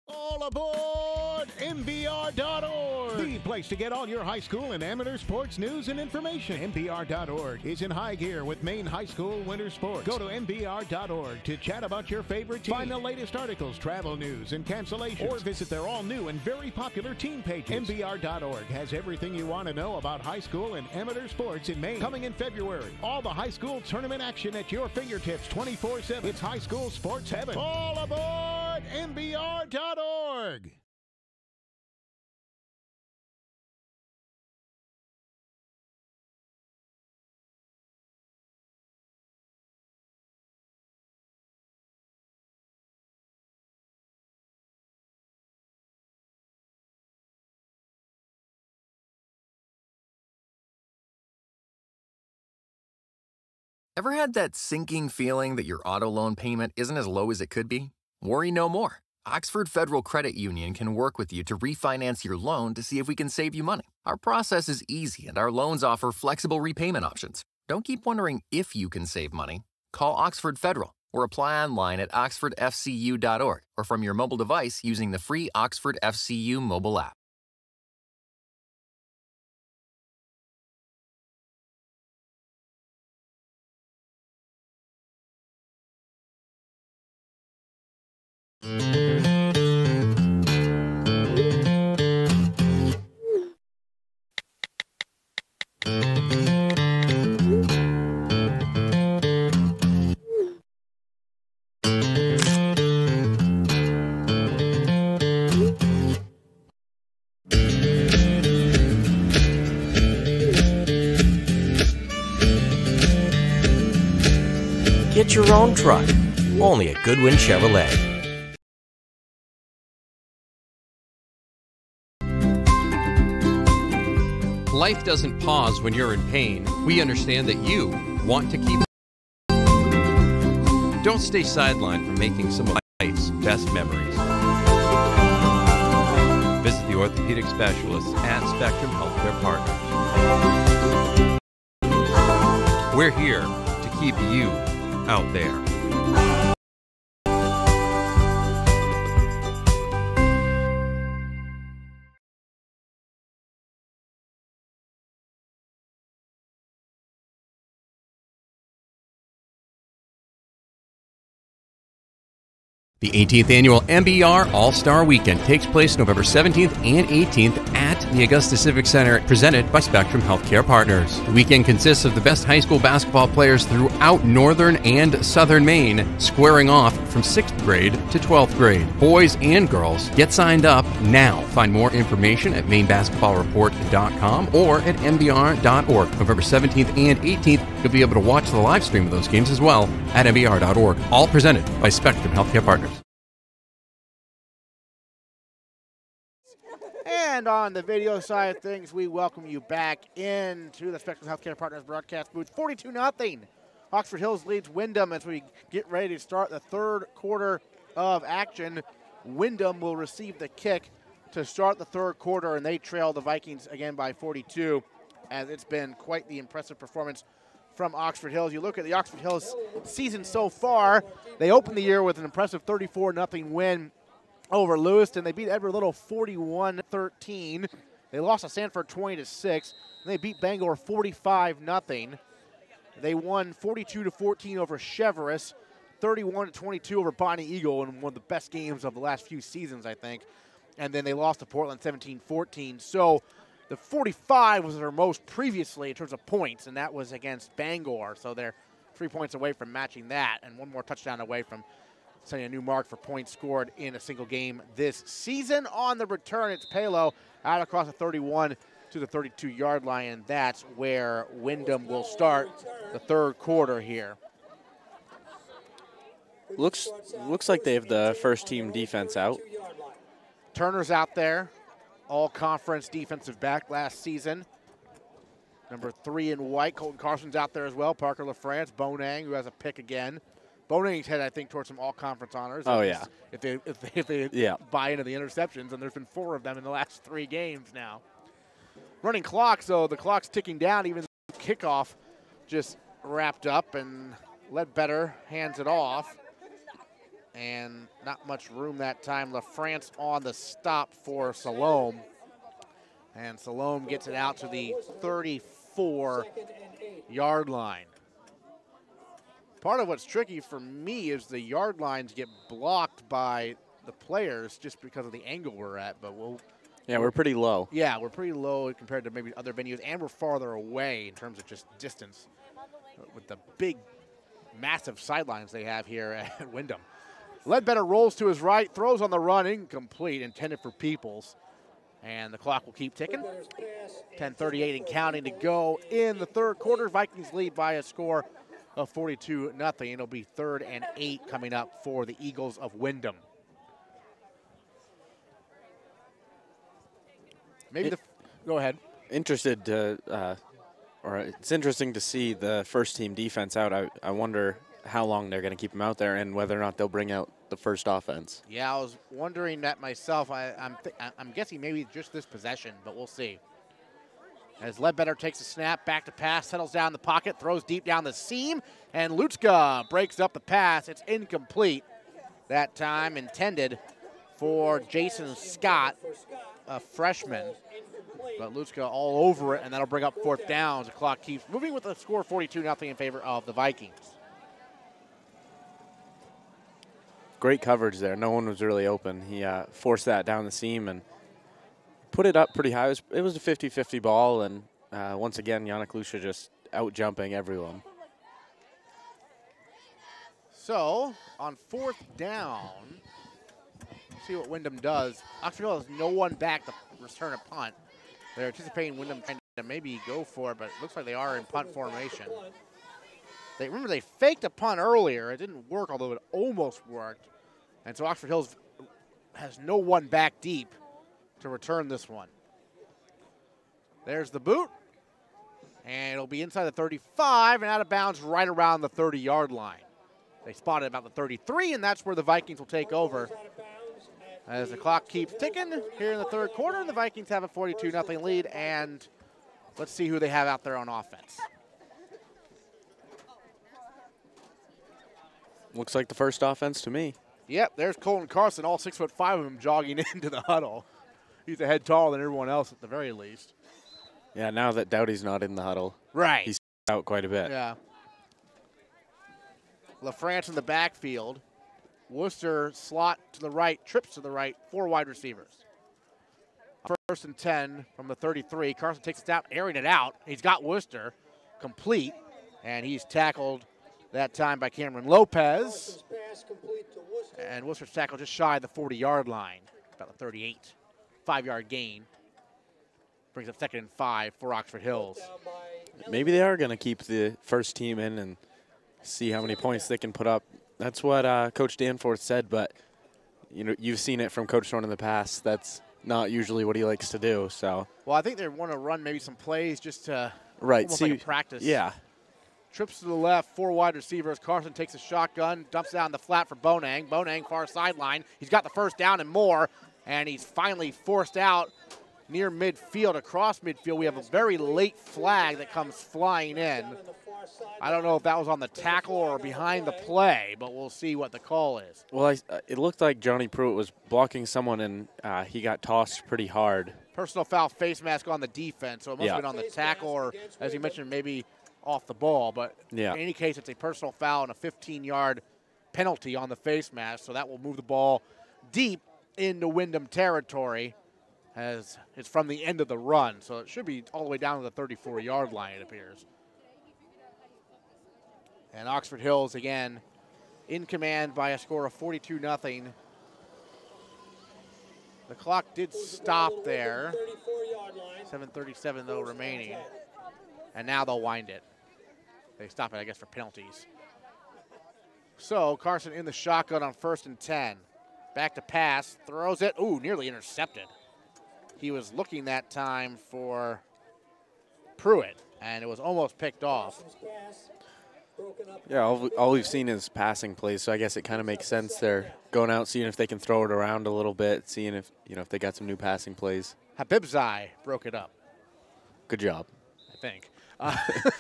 Speaker 5: All aboard MBR.org, the place to get all your high school and amateur sports news and information. MBR.org is in high gear with Maine high school winter sports. Go to MBR.org to chat about your favorite team. Find the latest articles, travel news, and cancellations, or visit their all-new and very popular team pages. MBR.org has everything you want to know about high school and amateur sports in Maine. Coming in February, all the high school tournament action at your fingertips 24/7. It's high school sports heaven. All aboard MBR.org.
Speaker 19: Ever had that sinking feeling that your auto loan payment isn't as low as it could be? Worry no more. Oxford Federal Credit Union can work with you to refinance your loan to see if we can save you money. Our process is easy and our loans offer flexible repayment options. Don't keep wondering if you can save money. Call Oxford Federal or apply online at oxfordfcu.org or from your mobile device using the free Oxford FCU mobile app.
Speaker 18: Get your own truck, only at Goodwin Chevrolet.
Speaker 3: Life doesn't pause when you're in pain. We understand that you want to keep. Don't stay sidelined from making some of life's best memories. Visit the orthopedic specialists at Spectrum Healthcare Partners. We're here to keep you out there. The 18th annual MBR All-Star Weekend takes place November 17th and 18th at the Augusta Civic Center, presented by Spectrum Healthcare Partners. The weekend consists of the best high school basketball players throughout northern and southern Maine, squaring off from 6th grade to 12th grade. Boys and girls, get signed up now. Find more information at mainbasketballreport.com or at mbr.org. November 17th and 18th, you'll be able to watch the live stream of those games as well at mbr.org. All presented by Spectrum Healthcare Partners.
Speaker 1: And on the video side of things, we welcome you back into the Spectrum Healthcare Partners broadcast booth. 42-0. Oxford Hills leads Windham as we get ready to start the third quarter of action. Windham will receive the kick to start the third quarter, and they trail the Vikings again by 42, as it's been quite the impressive performance from Oxford Hills. You look at the Oxford Hills season so far, they opened the year with an impressive 34-0 win over Lewiston. They beat Edward Little 41-13. They lost to Sanford 20-6. And they beat Bangor 45-0. They won 42-14 over Cheverus, 31-22 over Bonnie Eagle, in one of the best games of the last few seasons, I think. And then they lost to Portland 17-14. So the 45 was their most previously in terms of points, and that was against Bangor. So they're 3 points away from matching that, and one more touchdown away from setting a new mark for points scored in a single game this season. On the return, it's Palo out across the 31 to the 32-yard line, and that's where Windham will start the third quarter here.
Speaker 2: Looks like they have the first-team defense out.
Speaker 1: Turner's out there, all-conference defensive back last season. Number 3 in white, Colton Carson's out there as well. Parker LaFrance, Bonang, who has a pick again. Boning's head, I think, towards some all-conference honors.
Speaker 2: Oh, yeah.
Speaker 1: If they buy into the interceptions, and there's been 4 of them in the last 3 games now. Running clock, so the clock's ticking down. Even the kickoff just wrapped up, and Ledbetter hands it off. And not much room that time. LaFrance on the stop for Salome. And Salome gets it out to the 34-yard line. Part of what's tricky for me is the yard lines get blocked by the players just because of the angle we're at. But
Speaker 2: we're pretty low.
Speaker 1: Yeah, we're pretty low compared to maybe other venues, and we're farther away in terms of just distance with the big, massive sidelines they have here at Windham. Ledbetter rolls to his right, throws on the run, incomplete, intended for Peoples. And the clock will keep ticking. 10:38 and counting to go in the third quarter. Vikings lead by a score of 42-0. It'll be 3rd and 8 coming up for the Eagles of Windham. Go ahead.
Speaker 2: It's interesting to see the first-team defense out. I wonder how long they're going to keep them out there and whether or not they'll bring out the first offense.
Speaker 1: Yeah, I was wondering that myself. I'm guessing maybe just this possession, but we'll see. As Ledbetter takes a snap, back to pass, settles down in the pocket, throws deep down the seam, and Lutska breaks up the pass. It's incomplete that time, intended for Jason Scott, a freshman. But Lutska all over it, and that'll bring up 4th down as the clock keeps moving with a score 42-0 in favor of the Vikings.
Speaker 2: Great coverage there. No one was really open. He forced that down the seam and put it up pretty high. It was a 50-50 ball, and once again, Yannick Lucia just out-jumping everyone.
Speaker 1: So, on 4th down, see what Windham does. Oxford Hill has no one back to return a punt. They're anticipating Windham trying to maybe go for it, but it looks like they are in punt formation. Remember, they faked a punt earlier. It didn't work, although it almost worked. And so Oxford Hills has no one back deep to return this one. There's the boot. And it'll be inside the 35 and out of bounds right around the 30-yard line. They spotted about the 33, and that's where the Vikings will take over. As the clock keeps ticking here in the third quarter, the Vikings have a 42-0 lead, and let's see who they have out there on offense.
Speaker 2: Looks like the first offense to me.
Speaker 1: Yep, there's Colton Carson, all 6'5" of him jogging into the huddle. He's a head taller than everyone else at the very least.
Speaker 2: Yeah, now that Dowdy's not in the huddle.
Speaker 1: Right.
Speaker 2: He's out quite a bit.
Speaker 1: Yeah. LaFrance in the backfield. Worcester slot to the right, trips to the right, 4 wide receivers. First and 10 from the 33. Carson takes a snap, airing it out. He's got Worcester complete, and he's tackled that time by Cameron Lopez. And Worcester's tackle just shy of the 40-yard line, about the 38. 5-yard gain. Brings up 2nd and 5 for Oxford Hills.
Speaker 2: Maybe they are going to keep the first team in and see how many points they can put up. That's what Coach Danforth said, but you know, you've seen it from Coach Thorne in the past. That's not usually what he likes to do. So.
Speaker 1: Well, I think they want to run maybe some plays just to almost
Speaker 2: see,
Speaker 1: like a practice.
Speaker 2: Yeah.
Speaker 1: Trips to the left, 4 wide receivers. Carson takes a shotgun, dumps it out in the flat for Bonang. Bonang, far sideline. He's got the first down and more, and he's finally forced out near midfield, across midfield. We have a very late flag that comes flying in. I don't know if that was on the tackle or behind the play, but we'll see what the call is.
Speaker 2: Well, it looked like Johnny Pruitt was blocking someone, and he got tossed pretty hard.
Speaker 1: Personal foul, face mask on the defense, so it must have been on the tackle or, as you mentioned, maybe off the ball. But in any case, it's a personal foul and a 15-yard penalty on the face mask, so that will move the ball deep into Wyndham territory as it's from the end of the run. So it should be all the way down to the 34-yard line, it appears. And Oxford Hills, again, in command by a score of 42-0. The clock did stop there. 7:37, though, remaining. And now they'll wind it. They stop it, I guess, for penalties. So Carson in the shotgun on 1st and 10. Back to pass, throws it. Ooh, nearly intercepted. He was looking that time for Pruitt, and it was almost picked off.
Speaker 2: Yeah, all we've seen is passing plays, so I guess it kind of makes sense. They're going out, seeing if they can throw it around a little bit, seeing if if they got some new passing plays.
Speaker 1: Habibzai broke it up.
Speaker 2: Good job.
Speaker 1: I think.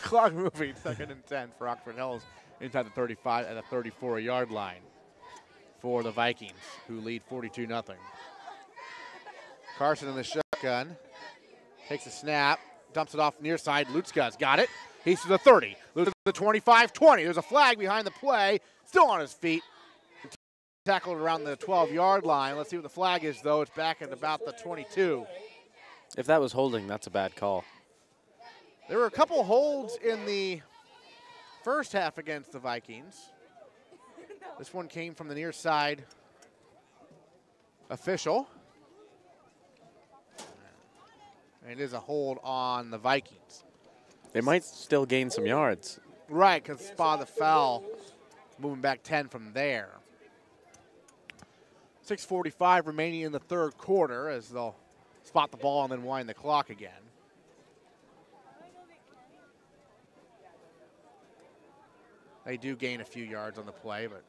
Speaker 1: Clock moving, 2nd and 10 for Oxford Hills inside the 35 at the 34-yard line for the Vikings, who lead 42-0. Carson in the shotgun, takes a snap, dumps it off near side. Lutzka's got it. He's to the 30. Lutzka to the 25-20. There's a flag behind the play. Still on his feet. Tackled around the 12-yard line. Let's see what the flag is, though. It's back at about the 22.
Speaker 2: If that was holding, that's a bad call.
Speaker 1: There were a couple holds in the first half against the Vikings. This one came from the near side official. And it is a hold on the Vikings.
Speaker 2: They might still gain some yards.
Speaker 1: Right, because spot the foul, moving back 10 from there. 6:45 remaining in the 3rd quarter as they'll spot the ball and then wind the clock again. They do gain a few yards on the play, but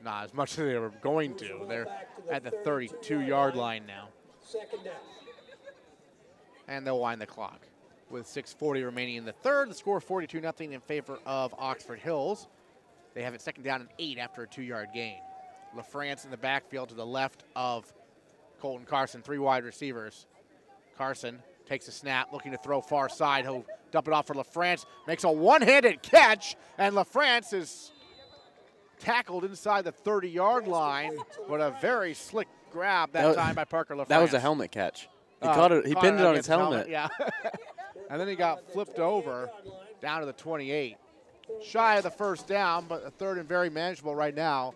Speaker 1: not as much as they were going to. They're at the 32-yard line now. And they'll wind the clock. With 6:40 remaining in the 3rd, the score 42-0 in favor of Oxford Hills. They have it 2nd down and 8 after a 2-yard gain. LaFrance in the backfield to the left of Colton Carson, 3 wide receivers. Carson takes a snap, looking to throw far side. He'll dump it off for LaFrance, makes a one-handed catch, and LaFrance is tackled inside the 30-yard line, but a very slick grab that time by Parker LaFrance.
Speaker 2: That was a helmet catch. He caught it. He pinned it on his helmet.
Speaker 1: Yeah. And then he got flipped over down to the 28. Shy of the first down, but a 3rd and very manageable right now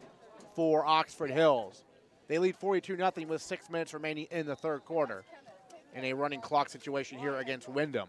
Speaker 1: for Oxford Hills. They lead 42-0 with 6 minutes remaining in the 3rd quarter in a running clock situation here against Wyndham.